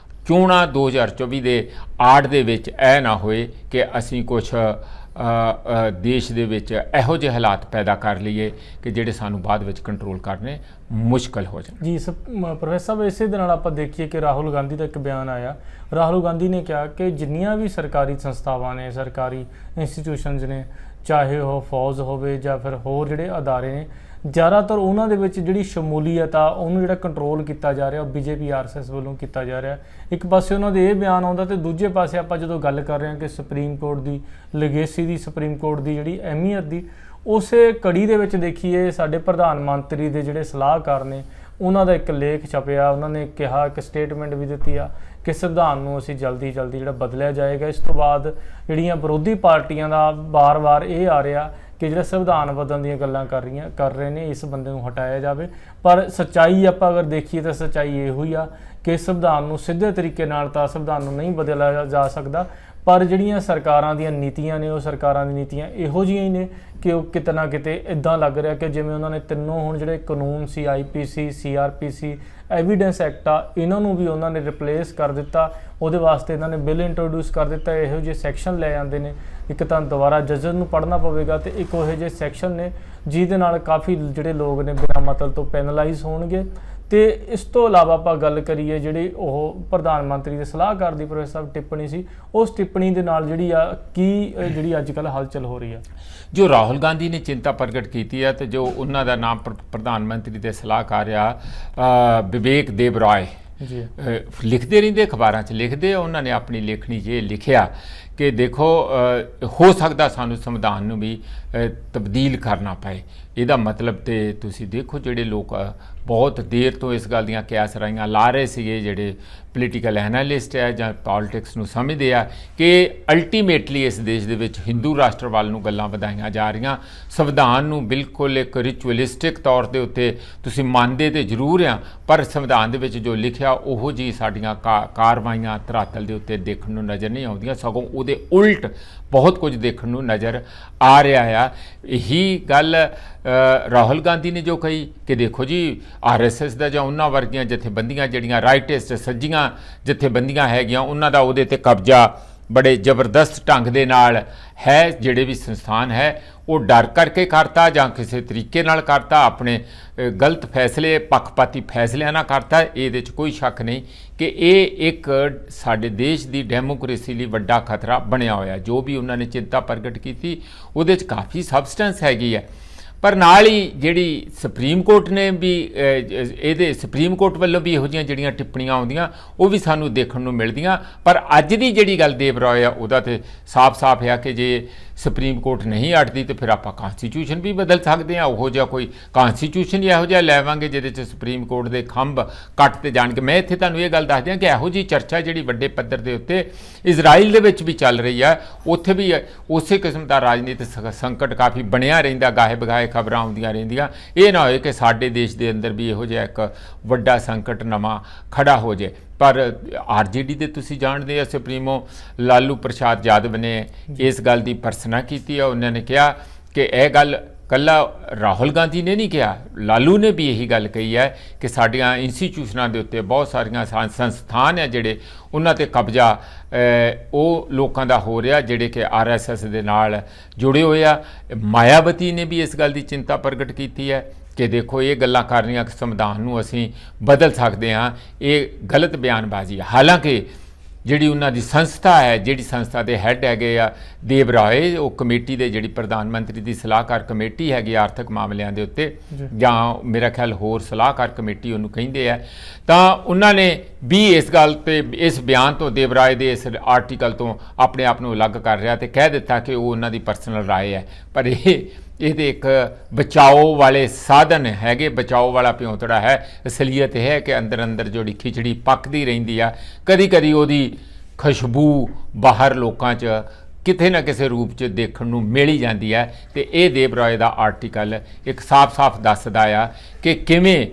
ਚੋਣਾਂ 2024 ਦੇ ਆੜ ਦੇ ਵਿੱਚ ਇਹ ਨਾ ਹੋਏ ਕਿ ਅਸੀਂ ਕੁਛ ਦੇਸ਼ ਦੇ ਵਿੱਚ ਇਹੋ ਜਿਹੇ ਹਾਲਾਤ ਪੈਦਾ ਕਰ ਲਈਏ ਕਿ ਜਿਹੜੇ ਸਾਨੂੰ ਬਾਅਦ ਵਿੱਚ ਕੰਟਰੋਲ ਕਰਨੇ ਮੁਸ਼ਕਲ ਹੋ ਜਾਣ। ਜੀ ਪ੍ਰੋਫੈਸਰ ਸਾਹਿਬ, ਇਸੇ ਦੇ ਨਾਲ ਆਪਾਂ ਦੇਖੀਏ ਕਿ ਰਾਹੁਲ ਗਾਂਧੀ ਦਾ ਇੱਕ ਬਿਆਨ ਆਇਆ। ਰਾਹੁਲ ਗਾਂਧੀ ਨੇ ਕਿਹਾ ਕਿ ਜਿੰਨੀਆਂ ਵੀ ਸਰਕਾਰੀ ਸੰਸਥਾਵਾਂ ਨੇ, ਸਰਕਾਰੀ ਇੰਸਟੀਟਿਊਸ਼ਨਸ ਨੇ, ਚਾਹੇ ਉਹ ਫੌਜ ਹੋਵੇ ਜਾਂ ਫਿਰ ਹੋਰ ਜਿਹੜੇ ਅਦਾਰੇ ਨੇ, ਜ਼ਿਆਦਾਤਰ ਉਹਨਾਂ ਦੇ ਵਿੱਚ ਜਿਹੜੀ ਸ਼ਮੂਲੀਅਤ ਆ ਉਹਨੂੰ ਜਿਹੜਾ ਕੰਟਰੋਲ ਕੀਤਾ ਜਾ ਰਿਹਾ ਉਹ BJP RSS ਵੱਲੋਂ ਕੀਤਾ ਜਾ ਰਿਹਾ। ਇੱਕ ਪਾਸੇ ਉਹਨਾਂ ਦੇ ਇਹ ਬਿਆਨ ਆਉਂਦਾ ਤੇ ਦੂਜੇ ਪਾਸੇ ਆਪਾਂ ਜਦੋਂ ਗੱਲ ਕਰ ਰਹੇ ਹਾਂ ਕਿ ਸੁਪਰੀਮ ਕੋਰਟ ਦੀ ਲੈਗੇਸੀ ਦੀ, ਸੁਪਰੀਮ ਕੋਰਟ ਦੀ ਜਿਹੜੀ ਅਹਿਮੀਅਤ ਦੀ, ਉਸੇ ਕੜੀ ਦੇ ਵਿੱਚ ਦੇਖੀਏ ਸਾਡੇ ਪ੍ਰਧਾਨ ਮੰਤਰੀ ਦੇ ਜਿਹੜੇ ਸਲਾਹਕਾਰ ਨੇ ਉਹਨਾਂ ਦਾ ਇੱਕ ਲੇਖ ਛਪਿਆ। ਉਹਨਾਂ ਨੇ ਕਿਹਾ ਕਿ ਸਟੇਟਮੈਂਟ ਵੀ ਦਿੱਤੀ ਆ ਕਿ ਸੰਵਿਧਾਨ ਨੂੰ ਅਸੀਂ ਜਲਦੀ ਜਿਹੜਾ ਬਦਲਿਆ ਜਾਏਗਾ। ਇਸ ਤੋਂ ਬਾਅਦ ਜਿਹੜੀਆਂ ਵਿਰੋਧੀ ਪਾਰਟੀਆਂ ਦਾ ਵਾਰ-ਵਾਰ ਇਹ ਆ ਰਿਹਾ ਕਿ ਜਿਹੜਾ ਸੰਵਿਧਾਨ ਬਦਲਣ ਦੀਆਂ ਗੱਲਾਂ ਕਰ ਰਹੇ ਨੇ, ਇਸ ਬੰਦੇ ਨੂੰ ਹਟਾਇਆ ਜਾਵੇ। ਪਰ ਸੱਚਾਈ ਆਪਾਂ ਅਗਰ ਦੇਖੀਏ ਤਾਂ ਸੱਚਾਈ ਇਹੋ ਹੀ ਆ ਕਿ ਸੰਵਿਧਾਨ ਨੂੰ ਸਿੱਧੇ ਤਰੀਕੇ ਨਾਲ ਤਾਂ ਸੰਵਿਧਾਨ ਨੂੰ ਨਹੀਂ ਬਦਲਿਆ ਜਾ ਸਕਦਾ, ਪਰ ਜਿਹੜੀਆਂ ਸਰਕਾਰਾਂ ਦੀਆਂ ਨੀਤੀਆਂ ਨੇ ਉਹ ਸਰਕਾਰਾਂ ਦੀ ਨੀਤੀਆਂ ਇਹੋ ਜਿਹੀਆਂ ਹੀ ਨੇ ਕਿ ਉਹ ਕਿਤੇ ਨਾ ਕਿਤੇ ਇੱਦਾਂ ਲੱਗ ਰਿਹਾ ਕਿ ਜਿਵੇਂ ਉਹਨਾਂ ਨੇ ਤਿੰਨੋਂ ਹੁਣ ਜਿਹੜੇ ਕਾਨੂੰਨ ਸੀ, IPC, CRPC, ਐਵੀਡੈਂਸ ਐਕਟ ਆ, ਇਹਨਾਂ ਨੂੰ ਵੀ ਉਹਨਾਂ ਨੇ ਰਿਪਲੇਸ ਕਰ ਦਿੱਤਾ। ਉਹਦੇ ਵਾਸਤੇ ਇਹਨਾਂ ਨੇ ਬਿੱਲ ਇੰਟਰੋਡਿਊਸ ਕਰ ਦਿੱਤਾ। ਇਹੋ ਜਿਹੇ ਸੈਕਸ਼ਨ ਲੈ ਜਾਂਦੇ ਨੇ, ਇੱਕ ਤਾਂ ਦੁਬਾਰਾ ਜੱਜ ਨੂੰ ਪੜ੍ਹਨਾ ਪਵੇਗਾ ਤੇ ਇੱਕ ਉਹੋ ਜਿਹੇ ਸੈਕਸ਼ਨ ਨੇ ਜਿਹਦੇ ਨਾਲ ਕਾਫੀ ਜਿਹੜੇ ਲੋਕ ਨੇ ਬਿਨਾਂ ਮਤਲਬ ਤੋਂ ਪੈਨਲਾਈਜ਼ ਹੋਣਗੇ। ਤੇ ਇਸ ਤੋਂ ਇਲਾਵਾ ਆਪਾਂ ਗੱਲ ਕਰੀਏ ਜਿਹੜੀ ਉਹ ਪ੍ਰਧਾਨ ਮੰਤਰੀ ਦੇ ਸਲਾਹਕਾਰ ਦੀ ਪ੍ਰੋਫੈਸਰ ਸਾਹਿਬ ਟਿੱਪਣੀ ਸੀ, ਉਸ ਟਿੱਪਣੀ ਦੇ ਨਾਲ ਜਿਹੜੀ ਆ ਜਿਹੜੀ ਅੱਜ ਕੱਲ੍ਹ ਹਲਚਲ ਹੋ ਰਹੀ ਆ। ਜੋ ਰਾਹੁਲ ਗਾਂਧੀ ਨੇ ਚਿੰਤਾ ਪ੍ਰਗਟ ਕੀਤੀ ਹੈ ਤੇ ਜੋ ਉਹਨਾਂ ਦਾ ਨਾਮ ਪ੍ਰਧਾਨ ਮੰਤਰੀ ਦੇ ਸਲਾਹਕਾਰ ਆ ਵਿਵੇਕ ਦੇਬਰਾਏ ਜੀ ਲਿਖਦੇ ਰਹਿੰਦੇ, ਅਖਬਾਰਾਂ 'ਚ ਲਿਖਦੇ। ਉਹਨਾਂ ਨੇ ਆਪਣੀ ਲੇਖਣੀ 'ਚ ਇਹ ਲਿਖਿਆ ਕਿ ਦੇਖੋ ਹੋ ਸਕਦਾ ਸਾਨੂੰ ਸੰਵਿਧਾਨ ਨੂੰ ਵੀ ਤਬਦੀਲ ਕਰਨਾ ਪਏ। ਇਹਦਾ ਮਤਲਬ ਤੇ ਤੁਸੀਂ ਦੇਖੋ ਜਿਹੜੇ ਲੋਕ ਬਹੁਤ ਦੇਰ ਤੋਂ ਇਸ ਗੱਲ ਦੀਆਂ ਕਿਆਸ ਰਾਈਆਂ ਲਾ ਰਹੇ ਸੀਗੇ, ਜਿਹੜੇ ਪੋਲੀਟੀਕਲ ਐਨਾਲਿਸਟ ਹੈ ਜਾਂ ਪੋਲਿਟਿਕਸ ਨੂੰ ਸਮਝਦੇ ਆ ਕਿ ਅਲਟੀਮੇਟਲੀ ਇਸ ਦੇਸ਼ ਦੇ ਵਿੱਚ ਹਿੰਦੂ ਰਾਸ਼ਟਰ ਵੱਲ ਨੂੰ ਗੱਲਾਂ ਵਧਾਈਆਂ ਜਾ ਰਹੀਆਂ। ਸੰਵਿਧਾਨ ਨੂੰ ਬਿਲਕੁਲ ਇੱਕ ਰਿਚੁਅਲਿਸਟਿਕ ਤੌਰ ਦੇ ਉੱਤੇ ਤੁਸੀਂ ਮੰਨਦੇ ਤੇ ਜ਼ਰੂਰ ਆ, ਪਰ ਸੰਵਿਧਾਨ ਦੇ ਵਿੱਚ ਜੋ ਲਿਖਿਆ ਉਹੋ ਜਿਹੀ ਸਾਡੀਆਂ ਕਾਰਵਾਈਆਂ ਧਰਾਤਲ ਦੇ ਉੱਤੇ ਦੇਖਣ ਨੂੰ ਨਜ਼ਰ ਨਹੀਂ ਆਉਂਦੀਆਂ, ਸਗੋਂ ਉਹਦੇ ਉਲਟ ਬਹੁਤ ਕੁਝ ਦੇਖਣ ਨੂੰ ਨਜ਼ਰ ਆ ਰਿਹਾ ਆ। ਇਹੀ ਗੱਲ ਰਾਹੁਲ ਗਾਂਧੀ ਨੇ ਜੋ ਕਹੀ ਕਿ ਦੇਖੋ ਜੀ RSS ਦਾ ਜਾਂ ਉਹਨਾਂ ਵਰਗੀਆਂ ਜਥੇਬੰਦੀਆਂ ਜਿਹੜੀਆਂ ਰਾਈਟਿਸਟ ਸੱਜੀਆਂ ਜਥੇਬੰਦੀਆਂ ਹੈਗੀਆਂ ਉਹਨਾਂ ਦਾ ਉਹਦੇ ਤੇ ਕਬਜ਼ਾ ਬੜੇ ਜ਼ਬਰਦਸਤ ਢੰਗ ਦੇ ਨਾਲ ਹੈ। ਜਿਹੜੇ ਵੀ ਸੰਸਥਾਨ ਹੈ ਉਹ ਡਰ ਕਰਕੇ ਕਰਤਾ ਜਾਂ ਕਿਸੇ ਤਰੀਕੇ ਨਾਲ ਕਰਤਾ, ਆਪਣੇ ਗਲਤ ਫੈਸਲੇ ਪੱਖਪਾਤੀ ਫੈਸਲਿਆਂ ਨਾਲ ਕਰਤਾ। ਇਹਦੇ 'ਚ ਕੋਈ ਸ਼ੱਕ ਨਹੀਂ ਕਿ ਇਹ ਇੱਕ ਸਾਡੇ ਦੇਸ਼ ਦੀ ਡੈਮੋਕ੍ਰੇਸੀ ਲਈ ਵੱਡਾ ਖਤਰਾ ਬਣਿਆ ਹੋਇਆ। ਜੋ ਵੀ ਉਹਨਾਂ ਨੇ ਚਿੰਤਾ ਪ੍ਰਗਟ ਕੀਤੀ ਉਹਦੇ 'ਚ ਕਾਫੀ ਸਬਸਟੈਂਸ ਹੈਗੀ ਹੈ। ਪਰ ਨਾਲ ਹੀ ਜਿਹੜੀ ਸੁਪਰੀਮ ਕੋਰਟ ਨੇ ਵੀ ਇਹਦੇ ਸੁਪਰੀਮ ਕੋਰਟ ਵੱਲੋਂ ਵੀ ਇਹੋ ਜਿਹੀਆਂ ਜਿਹੜੀਆਂ ਟਿੱਪਣੀਆਂ ਆਉਂਦੀਆਂ ਉਹ ਵੀ ਸਾਨੂੰ ਦੇਖਣ ਨੂੰ ਮਿਲਦੀਆਂ। ਪਰ ਅੱਜ ਦੀ ਜਿਹੜੀ ਗੱਲ ਦੇਬਰਾਏ ਆ ਉਹਦਾ ਤੇ ਸਾਫ਼-ਸਾਫ਼ ਹੈ ਕਿ ਜੇ ਸੁਪਰੀਮ ਕੋਰਟ ਨਹੀਂ ਅੜਦੀ ਤੇ ਫਿਰ ਆਪਾਂ ਕਾਨਸਟੀਟਿਊਸ਼ਨ ਵੀ ਬਦਲ ਸਕਦੇ ਹਾਂ। ਉਹੋ ਜਿਹਾ ਕੋਈ ਕਾਨਸਟੀਟਿਊਸ਼ਨ ਹੀ ਇਹੋ ਜਿਹਾ ਲੈਵਾਂਗੇ ਜਿਹਦੇ 'ਚ ਸੁਪਰੀਮ ਕੋਰਟ ਦੇ ਖੰਭ ਕੱਟ ਤੇ ਜਾਣਗੇ। ਮੈਂ ਇੱਥੇ ਤੁਹਾਨੂੰ ਇਹ ਗੱਲ ਦੱਸ ਦਿਆਂ ਕਿ ਇਹੋ ਜਿਹੀ ਚਰਚਾ ਜਿਹੜੀ ਵੱਡੇ ਪੱਧਰ ਦੇ ਉੱਤੇ ਇਜ਼ਰਾਈਲ ਦੇ ਵਿੱਚ ਵੀ ਚੱਲ ਰਹੀ ਹੈ, ਉੱਥੇ ਵੀ ਉਸੇ ਕਿਸਮ ਦਾ ਰਾਜਨੀਤਿਕ ਸੰਕਟ ਕਾਫੀ ਬਣਿਆ ਰਹਿੰਦਾ, ਗਾਹੇ ਬਗਾਹੇ ਖਬਰਾਂ ਆਉਂਦੀਆਂ ਰਹਿੰਦੀਆਂ। ਇਹ ਨਾ ਹੋਏ ਕਿ ਸਾਡੇ ਦੇਸ਼ ਦੇ ਅੰਦਰ ਵੀ ਇਹੋ ਜਿਹਾ ਇੱਕ ਵੱਡਾ ਸੰਕਟ ਨਵਾਂ ਖੜਾ ਹੋ ਜਾਏ। ਪਰ RJD ਦੇ ਤੁਸੀਂ ਜਾਣਦੇ ਆ ਸੁਪਰੀਮੋ ਲਾਲੂ ਪ੍ਰਸਾਦ ਯਾਦਵ ਨੇ ਇਸ ਗੱਲ ਦੀ ਭਰਸਨਾ ਕੀਤੀ ਹੈ। ਉਹਨਾਂ ਨੇ ਕਿਹਾ ਕਿ ਇਹ ਗੱਲ ਕੱਲਾ ਰਾਹੁਲ ਗਾਂਧੀ ਨੇ ਨਹੀਂ ਕਿਹਾ, ਲਾਲੂ ਨੇ ਵੀ ਇਹੀ ਗੱਲ ਕਹੀ ਹੈ ਕਿ ਸਾਡੀਆਂ ਇੰਸਟੀਟਿਊਸ਼ਨਾਂ ਦੇ ਉੱਤੇ ਬਹੁਤ ਸਾਰੀਆਂ ਸੰਸਥਾਨ ਆ ਜਿਹੜੇ ਉਹਨਾਂ ਤੇ ਕਬਜ਼ਾ ਉਹ ਲੋਕਾਂ ਦਾ ਹੋ ਰਿਹਾ ਜਿਹੜੇ ਕਿ RSS ਦੇ ਨਾਲ ਜੁੜੇ ਹੋਏ ਆ। ਮਾਇਆਵਤੀ ਨੇ ਵੀ ਇਸ ਗੱਲ ਦੀ ਚਿੰਤਾ ਪ੍ਰਗਟ ਕੀਤੀ ਹੈ ਕਿ ਦੇਖੋ ਇਹ ਗੱਲਾਂ ਕਰ ਰਹੀਆਂ ਕਿ ਸੰਵਿਧਾਨ ਨੂੰ ਅਸੀਂ ਬਦਲ ਸਕਦੇ ਹਾਂ, ਇਹ ਗਲਤ ਬਿਆਨਬਾਜ਼ੀ ਹੈ। ਹਾਲਾਂਕਿ ਜਿਹੜੀ ਉਹਨਾਂ ਦੀ ਸੰਸਥਾ ਹੈ, ਜਿਹੜੀ ਸੰਸਥਾ ਦੇ ਹੈੱਡ ਹੈਗੇ ਆ ਦੇਬਰਾਏ, ਉਹ ਕਮੇਟੀ ਦੇ ਜਿਹੜੀ ਪ੍ਰਧਾਨ ਮੰਤਰੀ ਦੀ ਸਲਾਹਕਾਰ ਕਮੇਟੀ ਹੈਗੀ ਆਰਥਿਕ ਮਾਮਲਿਆਂ ਦੇ ਉੱਤੇ, ਜਾਂ ਮੇਰਾ ਖਿਆਲ ਹੋਰ ਸਲਾਹਕਾਰ ਕਮੇਟੀ ਉਹਨੂੰ ਕਹਿੰਦੇ ਆ, ਤਾਂ ਉਹਨਾਂ ਨੇ ਵੀ ਇਸ ਗੱਲ ਤੇ ਇਸ ਬਿਆਨ ਤੋਂ ਦੇਬਰਾਏ ਦੇ ਇਸ ਆਰਟੀਕਲ ਤੋਂ ਆਪਣੇ ਆਪ ਨੂੰ ਅਲੱਗ ਕਰ ਰਿਹਾ ਤੇ ਕਹਿ ਦਿੱਤਾ ਕਿ ਉਹ ਉਹਨਾਂ ਦੀ ਪਰਸਨਲ ਰਾਏ ਹੈ। ਪਰ ਇਹਦੇ ਇੱਕ ਬਚਾਓ ਵਾਲੇ ਸਾਧਨ ਹੈਗੇ, ਬਚਾਓ ਵਾਲਾ ਭਿਉਂਤੜਾ ਹੈ। ਅਸਲੀਅਤ ਇਹ ਹੈ ਕਿ ਅੰਦਰ ਅੰਦਰ ਜਿਹੜੀ ਖਿਚੜੀ ਪੱਕਦੀ ਰਹਿੰਦੀ ਆ, ਕਦੀ ਕਦੀ ਉਹਦੀ ਖੁਸ਼ਬੂ ਬਾਹਰ ਲੋਕਾਂ 'ਚ ਕਿਤੇ ਨਾ ਕਿਸੇ ਰੂਪ 'ਚ ਦੇਖਣ ਨੂੰ ਮਿਲ ਹੀ ਜਾਂਦੀ ਹੈ। ਤੇ ਇਹ ਦੇਬਰਾਏ ਦਾ ਆਰਟੀਕਲ ਇੱਕ ਸਾਫ਼-ਸਾਫ਼ ਦੱਸਦਾ ਆ ਕਿ ਕਿਵੇਂ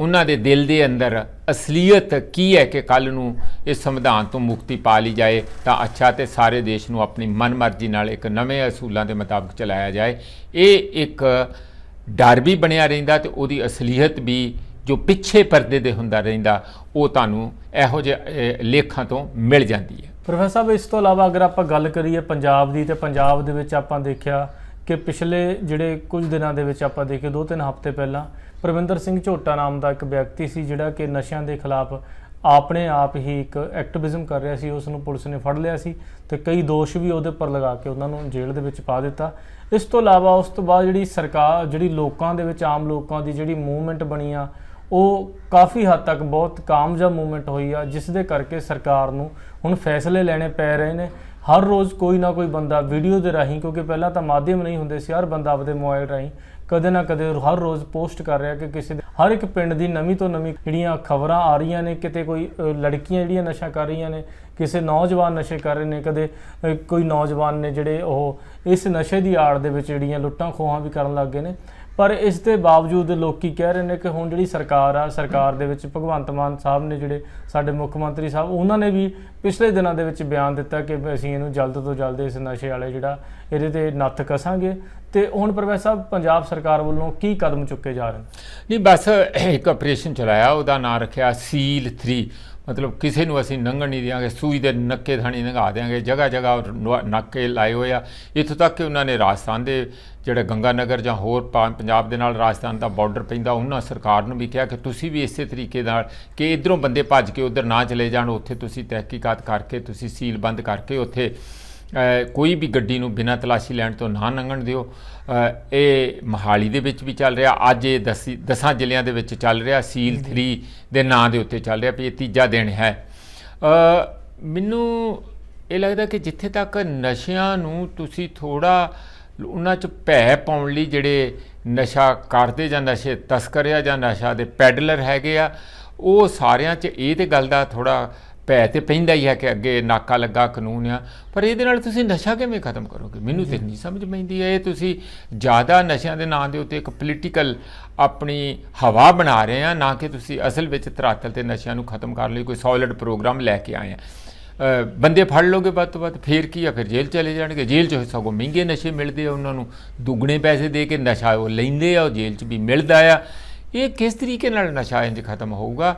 ਉਹਨਾਂ ਦੇ ਦਿਲ ਦੇ ਅੰਦਰ ਅਸਲੀਅਤ ਕੀ ਹੈ ਕਿ ਕੱਲ੍ਹ ਨੂੰ ਇਸ ਸੰਵਿਧਾਨ ਤੋਂ ਮੁਕਤੀ ਪਾ ਲਈ ਜਾਏ ਤਾਂ ਅੱਛਾ, ਤੇ ਸਾਰੇ ਦੇਸ਼ ਨੂੰ ਆਪਣੀ ਮਨਮਰਜ਼ੀ ਨਾਲ ਇੱਕ ਨਵੇਂ ਅਸੂਲਾਂ ਦੇ ਮੁਤਾਬਕ ਚਲਾਇਆ ਜਾਏ। ਇਹ ਇੱਕ ਡਰ ਵੀ ਬਣਿਆ ਰਹਿੰਦਾ ਤੇ ਉਹਦੀ ਅਸਲੀਅਤ ਵੀ ਜੋ ਪਿੱਛੇ ਪਰਦੇ ਦੇ ਹੁੰਦਾ ਰਹਿੰਦਾ ਉਹ ਤੁਹਾਨੂੰ ਇਹੋ ਜਿਹੇ ਲੇਖਾਂ ਤੋਂ ਮਿਲ ਜਾਂਦੀ ਹੈ। ਪ੍ਰੋਫੈਸਰ ਸਾਹਿਬ, ਇਸ ਤੋਂ ਇਲਾਵਾ ਅਗਰ ਆਪਾਂ ਗੱਲ ਕਰੀਏ ਪੰਜਾਬ ਦੀ, ਤੇ ਪੰਜਾਬ ਦੇ ਵਿੱਚ ਆਪਾਂ ਦੇਖਿਆ ਕਿ ਪਿਛਲੇ ਜਿਹੜੇ ਕੁਝ ਦਿਨਾਂ ਦੇ ਵਿੱਚ ਆਪਾਂ ਦੇਖੇ 2-3 ਹਫ਼ਤੇ ਪਹਿਲਾਂ ਪਰਵਿੰਦਰ ਸਿੰਘ ਝੋਟਾ ਨਾਮ ਦਾ ਇੱਕ ਵਿਅਕਤੀ ਸੀ ਜਿਹੜਾ ਕਿ ਨਸ਼ਿਆਂ ਦੇ ਖਿਲਾਫ ਆਪਣੇ ਆਪ ਹੀ ਇੱਕ ਐਕਟਿਵਿਜ਼ਮ ਕਰ ਰਿਹਾ ਸੀ। ਉਸ ਨੂੰ ਪੁਲਿਸ ਨੇ ਫੜ ਲਿਆ ਸੀ ਤੇ ਕਈ ਦੋਸ਼ ਵੀ ਉਹਦੇ ਉੱਪਰ ਲਗਾ ਕੇ ਉਹਨਾਂ ਨੂੰ ਜੇਲ੍ਹ ਦੇ ਵਿੱਚ ਪਾ ਦਿੱਤਾ। ਇਸ ਤੋਂ ਇਲਾਵਾ ਉਸ ਤੋਂ ਬਾਅਦ ਜਿਹੜੀ ਸਰਕਾਰ, ਜਿਹੜੀ ਲੋਕਾਂ ਦੇ ਵਿੱਚ ਆਮ ਲੋਕਾਂ ਦੀ ਜਿਹੜੀ ਮੂਵਮੈਂਟ ਬਣੀ ਆ, ਉਹ ਕਾਫੀ ਹੱਦ ਤੱਕ ਬਹੁਤ ਕਾਮਯਾਬ ਮੂਵਮੈਂਟ ਹੋਈ ਆ, ਜਿਸ ਦੇ ਕਰਕੇ ਸਰਕਾਰ ਨੂੰ ਹੁਣ ਫੈਸਲੇ ਲੈਣੇ ਪੈ ਰਹੇ ਨੇ। ਹਰ ਰੋਜ਼ ਕੋਈ ਨਾ ਕੋਈ ਬੰਦਾ ਵੀਡੀਓ ਦੇ ਰਾਹੀਂ, ਕਿਉਂਕਿ ਪਹਿਲਾਂ ਤਾਂ ਮਾਧਿਅਮ ਨਹੀਂ ਹੁੰਦੇ ਸੀ, ਹਰ ਬੰਦਾ ਆਪਦੇ ਮੋਬਾਈਲ ਰਾਹੀਂ ਕਦੇ ਨਾ ਕਦੇ ਹਰ ਰੋਜ਼ ਪੋਸਟ ਕਰ ਰਿਹਾ ਕਿ ਕਿਸੇ ਦੇ ਹਰ ਇੱਕ ਪਿੰਡ ਦੀ ਨਵੀਂ ਤੋਂ ਨਵੀਂ ਜਿਹੜੀਆਂ ਖਬਰਾਂ ਆ ਰਹੀਆਂ ਨੇ। ਕਿਤੇ ਕੋਈ ਲੜਕੀਆਂ ਜਿਹੜੀਆਂ ਨਸ਼ਾ ਕਰ ਰਹੀਆਂ ਨੇ, ਕਿਸੇ ਨੌਜਵਾਨ ਨਸ਼ੇ ਕਰ ਰਹੇ ਨੇ, ਕਦੇ ਕੋਈ ਨੌਜਵਾਨ ਨੇ ਜਿਹੜੇ ਉਹ ਇਸ ਨਸ਼ੇ ਦੀ ਆੜ ਦੇ ਵਿੱਚ ਜਿਹੜੀਆਂ ਲੁੱਟਾਂ ਖੋਹਾਂ ਵੀ ਕਰਨ ਲੱਗ ਗਏ ਨੇ। ਪਰ ਇਸ ਦੇ ਬਾਵਜੂਦ ਲੋਕੀ ਕਹਿ ਰਹੇ ਨੇ ਕਿ ਹੁਣ ਜਿਹੜੀ ਸਰਕਾਰ ਆ, ਸਰਕਾਰ ਦੇ ਵਿੱਚ ਭਗਵੰਤ ਮਾਨ ਸਾਹਿਬ ਨੇ, ਜਿਹੜੇ ਸਾਡੇ ਮੁੱਖ ਮੰਤਰੀ ਸਾਹਿਬ, ਉਹਨਾਂ ਨੇ ਵੀ ਪਿਛਲੇ ਦਿਨਾਂ ਦੇ ਵਿੱਚ ਬਿਆਨ ਦਿੱਤਾ ਕਿ ਅਸੀਂ ਇਹਨੂੰ ਜਲਦ ਤੋਂ ਜਲਦ ਇਸ ਨਸ਼ੇ ਵਾਲੇ ਜਿਹੜਾ ਇਹਦੇ ਤੇ ਨੱਥ ਕਸਾਂਗੇ। ਤੇ ਹੁਣ ਪ੍ਰੋਫੈਸਰ ਸਾਹਿਬ, ਪੰਜਾਬ ਸਰਕਾਰ ਵੱਲੋਂ ਕੀ ਕਦਮ ਚੁੱਕੇ ਜਾ ਰਹੇ ਨੇ? ਨਹੀਂ, ਬਸ ਇੱਕ ਆਪਰੇਸ਼ਨ ਚਲਾਇਆ, ਉਹਦਾ ਨਾਂ ਰੱਖਿਆ ਸੀਲ 3। ਮਤਲਬ ਕਿਸੇ ਨੂੰ ਅਸੀਂ ਲੰਘਣ ਨਹੀਂ ਦਿਆਂਗੇ, ਸੂਈ ਦੇ ਨੱਕੇ ਥਾਣੀ ਲੰਘਾ ਦਿਆਂਗੇ। ਜਗ੍ਹਾ ਜਗ੍ਹਾ ਨਾਕੇ ਲਾਏ ਹੋਏ ਆ, ਇੱਥੋਂ ਤੱਕ ਕਿ ਉਹਨਾਂ ਨੇ ਰਾਜਸਥਾਨ ਦੇ ਜਿਹੜੇ ਗੰਗਾ ਨਗਰ ਜਾਂ ਹੋਰ ਪੰਜਾਬ ਦੇ ਨਾਲ ਰਾਜਸਥਾਨ ਦਾ ਬਾਰਡਰ ਪੈਂਦਾ, ਉਹਨਾਂ ਸਰਕਾਰ ਨੂੰ ਵੀ ਕਿਹਾ ਕਿ ਤੁਸੀਂ ਵੀ ਇਸੇ ਤਰੀਕੇ ਨਾਲ ਕਿ ਇੱਧਰੋਂ ਬੰਦੇ ਭੱਜ ਕੇ ਉੱਧਰ ਨਾ ਚਲੇ ਜਾਣ, ਉੱਥੇ ਤੁਸੀਂ ਤਹਿਕੀਕਾਤ ਕਰਕੇ ਤੁਸੀਂ ਸੀਲ ਬੰਦ ਕਰਕੇ ਉੱਥੇ ਕੋਈ ਵੀ ਗੱਡੀ ਨੂੰ ਬਿਨਾਂ ਤਲਾਸ਼ੀ ਲੈਣ ਤੋਂ ਨਾ ਲੰਘਣ ਦਿਓ। ਇਹ ਮੋਹਾਲੀ ਦੇ ਵਿੱਚ ਵੀ ਚੱਲ ਰਿਹਾ, ਅੱਜ ਇਹ 10 ਜ਼ਿਲ੍ਹਿਆਂ ਦੇ ਵਿੱਚ ਚੱਲ ਰਿਹਾ, ਸੀਲ 3 ਦੇ ਨਾਂ ਦੇ ਉੱਤੇ ਚੱਲ ਰਿਹਾ ਵੀ ਇਹ ਤੀਜਾ ਦਿਨ ਹੈ। ਮੈਨੂੰ ਇਹ ਲੱਗਦਾ ਕਿ ਜਿੱਥੇ ਤੱਕ ਨਸ਼ਿਆਂ ਨੂੰ ਤੁਸੀਂ ਥੋੜ੍ਹਾ ਉਹਨਾਂ 'ਚ ਭੈ ਪਾਉਣ ਲਈ ਜਿਹੜੇ ਨਸ਼ਾ ਕਰਦੇ ਜਾਂ ਨਸ਼ੇ ਤਸਕਰ ਆ ਜਾਂ ਨਸ਼ਾ ਦੇ ਪੈਡਲਰ ਹੈਗੇ ਆ, ਉਹ ਸਾਰਿਆਂ 'ਚ ਇਹ ਤੇ ਗੱਲ ਦਾ ਥੋੜ੍ਹਾ ਭੈ ਤੇ ਪੈਂਦਾ ਹੀ ਹੈ ਕਿ ਅੱਗੇ ਨਾਕਾ ਲੱਗਾ ਕਾਨੂੰਨ ਆ, ਪਰ ਇਹਦੇ ਨਾਲ ਤੁਸੀਂ ਨਸ਼ਾ ਕਿਵੇਂ ਖਤਮ ਕਰੋਗੇ? ਮੈਨੂੰ ਤੇ ਨਹੀਂ ਸਮਝ ਪੈਂਦੀ ਹੈ। ਇਹ ਤੁਸੀਂ ਜ਼ਿਆਦਾ ਨਸ਼ਿਆਂ ਦੇ ਨਾਂ ਦੇ ਉੱਤੇ ਇੱਕ ਪੋਲੀਟੀਕਲ ਆਪਣੀ ਹਵਾ ਬਣਾ ਰਹੇ ਆ, ਨਾ ਕਿ ਤੁਸੀਂ ਅਸਲ ਵਿੱਚ ਧਰਾਤਲ ਤੇ ਨਸ਼ਿਆਂ ਨੂੰ ਖਤਮ ਕਰਨ ਲਈ ਕੋਈ ਸੋਲਿਡ ਪ੍ਰੋਗਰਾਮ ਲੈ ਕੇ ਆਏ ਆ। ਬੰਦੇ ਫੜ ਲੋਗੇ ਵੱਧ ਤੋਂ ਵੱਧ, ਫਿਰ ਕੀ ਆ? ਫਿਰ ਜੇਲ੍ਹ ਚਲੇ ਜਾਣਗੇ। ਜੇਲ੍ਹ 'ਚ ਸਗੋਂ ਮਹਿੰਗੇ ਨਸ਼ੇ ਮਿਲਦੇ ਆ, ਉਹਨਾਂ ਨੂੰ ਦੁੱਗਣੇ ਪੈਸੇ ਦੇ ਕੇ ਨਸ਼ਾ ਉਹ ਲੈਂਦੇ ਆ, ਉਹ ਜੇਲ੍ਹ 'ਚ ਵੀ ਮਿਲਦਾ ਆ। ਇਹ ਕਿਸ ਤਰੀਕੇ ਨਾਲ ਨਸ਼ਾ ਇੰਝ ਖਤਮ ਹੋਊਗਾ?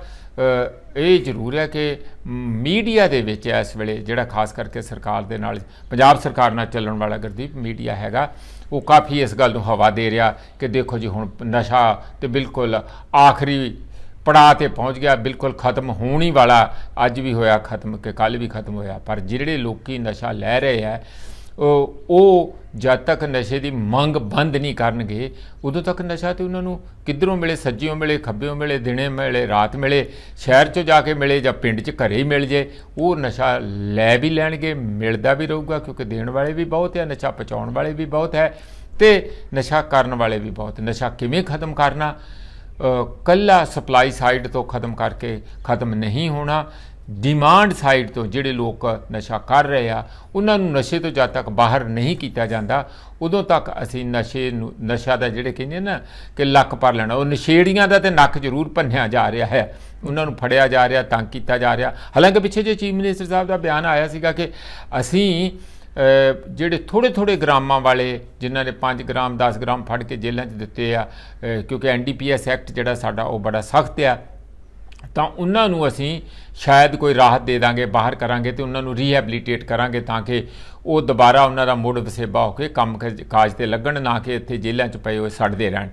ਇਹ ਜ਼ਰੂਰ ਹੈ ਕਿ ਮੀਡੀਆ ਦੇ ਵਿੱਚ ਇਸ ਵੇਲੇ ਜਿਹੜਾ ਖਾਸ ਕਰਕੇ ਸਰਕਾਰ ਦੇ ਨਾਲ, ਪੰਜਾਬ ਸਰਕਾਰ ਨਾਲ ਚੱਲਣ ਵਾਲਾ ਗੁਰਦੀਪ ਮੀਡੀਆ ਹੈਗਾ, ਉਹ ਕਾਫੀ ਇਸ ਗੱਲ ਨੂੰ ਹਵਾ ਦੇ ਰਿਹਾ ਕਿ ਦੇਖੋ ਜੀ ਹੁਣ ਨਸ਼ਾ ਤੇ ਬਿਲਕੁਲ ਆਖਰੀ ਪੜਾਅ 'ਤੇ ਪਹੁੰਚ ਗਿਆ, ਬਿਲਕੁਲ ਖਤਮ ਹੋਣ ਹੀ ਵਾਲਾ, ਅੱਜ ਵੀ ਹੋਇਆ ਖਤਮ ਕਿ ਕੱਲ੍ਹ ਵੀ ਖਤਮ ਹੋਇਆ। ਪਰ ਜਿਹੜੇ ਲੋਕੀ ਨਸ਼ਾ ਲੈ ਰਹੇ ਆ ਉਹ ਜਦ ਤੱਕ ਨਸ਼ੇ ਦੀ ਮੰਗ ਬੰਦ ਨਹੀਂ ਕਰਨਗੇ ਉਦੋਂ ਤੱਕ ਨਸ਼ਾ ਤੇ ਉਹਨਾਂ ਨੂੰ ਕਿੱਧਰੋਂ ਮਿਲੇ, ਸੱਜਿਓਂ ਮਿਲੇ, ਖੱਬਿਓਂ ਮਿਲੇ, ਦਿਨੇ ਮਿਲੇ, ਰਾਤ ਮਿਲੇ, ਸ਼ਹਿਰ 'ਚੋਂ ਜਾ ਕੇ ਮਿਲੇ ਜਾਂ ਪਿੰਡ 'ਚ ਘਰੇ ਹੀ ਮਿਲ ਜੇ, ਉਹ ਨਸ਼ਾ ਲੈ ਵੀ ਲੈਣਗੇ, ਮਿਲਦਾ ਵੀ ਰਹੂਗਾ, ਕਿਉਂਕਿ ਦੇਣ ਵਾਲੇ ਵੀ ਬਹੁਤ ਹੈ, ਨਸ਼ਾ ਪਹੁੰਚਾਉਣ ਵਾਲੇ ਵੀ ਬਹੁਤ ਹੈ ਤੇ ਨਸ਼ਾ ਕਰਨ ਵਾਲੇ ਵੀ ਬਹੁਤ। ਨਸ਼ਾ ਕਿਵੇਂ ਖਤਮ ਕਰਨਾ? ਕੱਲਾ ਸਪਲਾਈ ਸਾਈਡ ਤੋਂ ਖਤਮ ਕਰਕੇ ਖਤਮ ਨਹੀਂ ਹੋਣਾ। ਡਿਮਾਂਡ ਸਾਈਡ ਤੋਂ ਜਿਹੜੇ ਲੋਕ ਨਸ਼ਾ ਕਰ ਰਹੇ ਆ ਉਹਨਾਂ ਨੂੰ ਨਸ਼ੇ ਤੋਂ ਜਦ ਤੱਕ ਬਾਹਰ ਨਹੀਂ ਕੀਤਾ ਜਾਂਦਾ ਉਦੋਂ ਤੱਕ ਅਸੀਂ ਨਸ਼ਾ ਦਾ ਜਿਹੜੇ ਕਹਿੰਦੇ ਨਾ ਕਿ ਲੱਕ ਭਰ ਲੈਣਾ, ਉਹ ਨਸ਼ੇੜੀਆਂ ਦਾ ਤੇ ਨੱਕ ਜ਼ਰੂਰ ਭੰਨਿਆ ਜਾ ਰਿਹਾ ਹੈ, ਉਹਨਾਂ ਨੂੰ ਫੜਿਆ ਜਾ ਰਿਹਾ, ਤੰਗ ਕੀਤਾ ਜਾ ਰਿਹਾ। ਹਾਲਾਂਕਿ ਪਿੱਛੇ ਜੇ ਚੀਫ ਮਿਨਿਸਟਰ ਸਾਹਿਬ ਦਾ ਬਿਆਨ ਆਇਆ ਸੀਗਾ ਕਿ ਅਸੀਂ ਜਿਹੜੇ ਥੋੜ੍ਹੇ ਗ੍ਰਾਮਾਂ ਵਾਲੇ ਜਿਨ੍ਹਾਂ ਨੇ 5 ਗ੍ਰਾਮ 10 ਗ੍ਰਾਮ ਫੜ ਕੇ ਜੇਲ੍ਹਾਂ 'ਚ ਦਿੱਤੇ ਆ, ਕਿਉਂਕਿ NDPS ਐਕਟ ਜਿਹੜਾ ਸਾਡਾ ਉਹ ਬੜਾ ਸਖਤ ਆ, ਤਾਂ ਉਹਨਾਂ ਨੂੰ ਅਸੀਂ ਸ਼ਾਇਦ ਕੋਈ ਰਾਹਤ ਦੇ ਦਾਂਗੇ, ਬਾਹਰ ਕਰਾਂਗੇ ਤੇ ਉਹਨਾਂ ਨੂੰ ਰੀਹੈਬਲੀਟੇਟ ਕਰਾਂਗੇ ਤਾਂ ਕਿ ਉਹ ਦੁਬਾਰਾ ਉਹਨਾਂ ਦਾ ਮੁੜ ਵਸੇਬਾ ਹੋ ਕੇ ਕੰਮ ਕਾਜ 'ਤੇ ਲੱਗਣ, ਨਾ ਕਿ ਇੱਥੇ ਜੇਲ੍ਹਾਂ 'ਚ ਪਏ ਹੋਏ ਸੜਦੇ ਰਹਿਣ।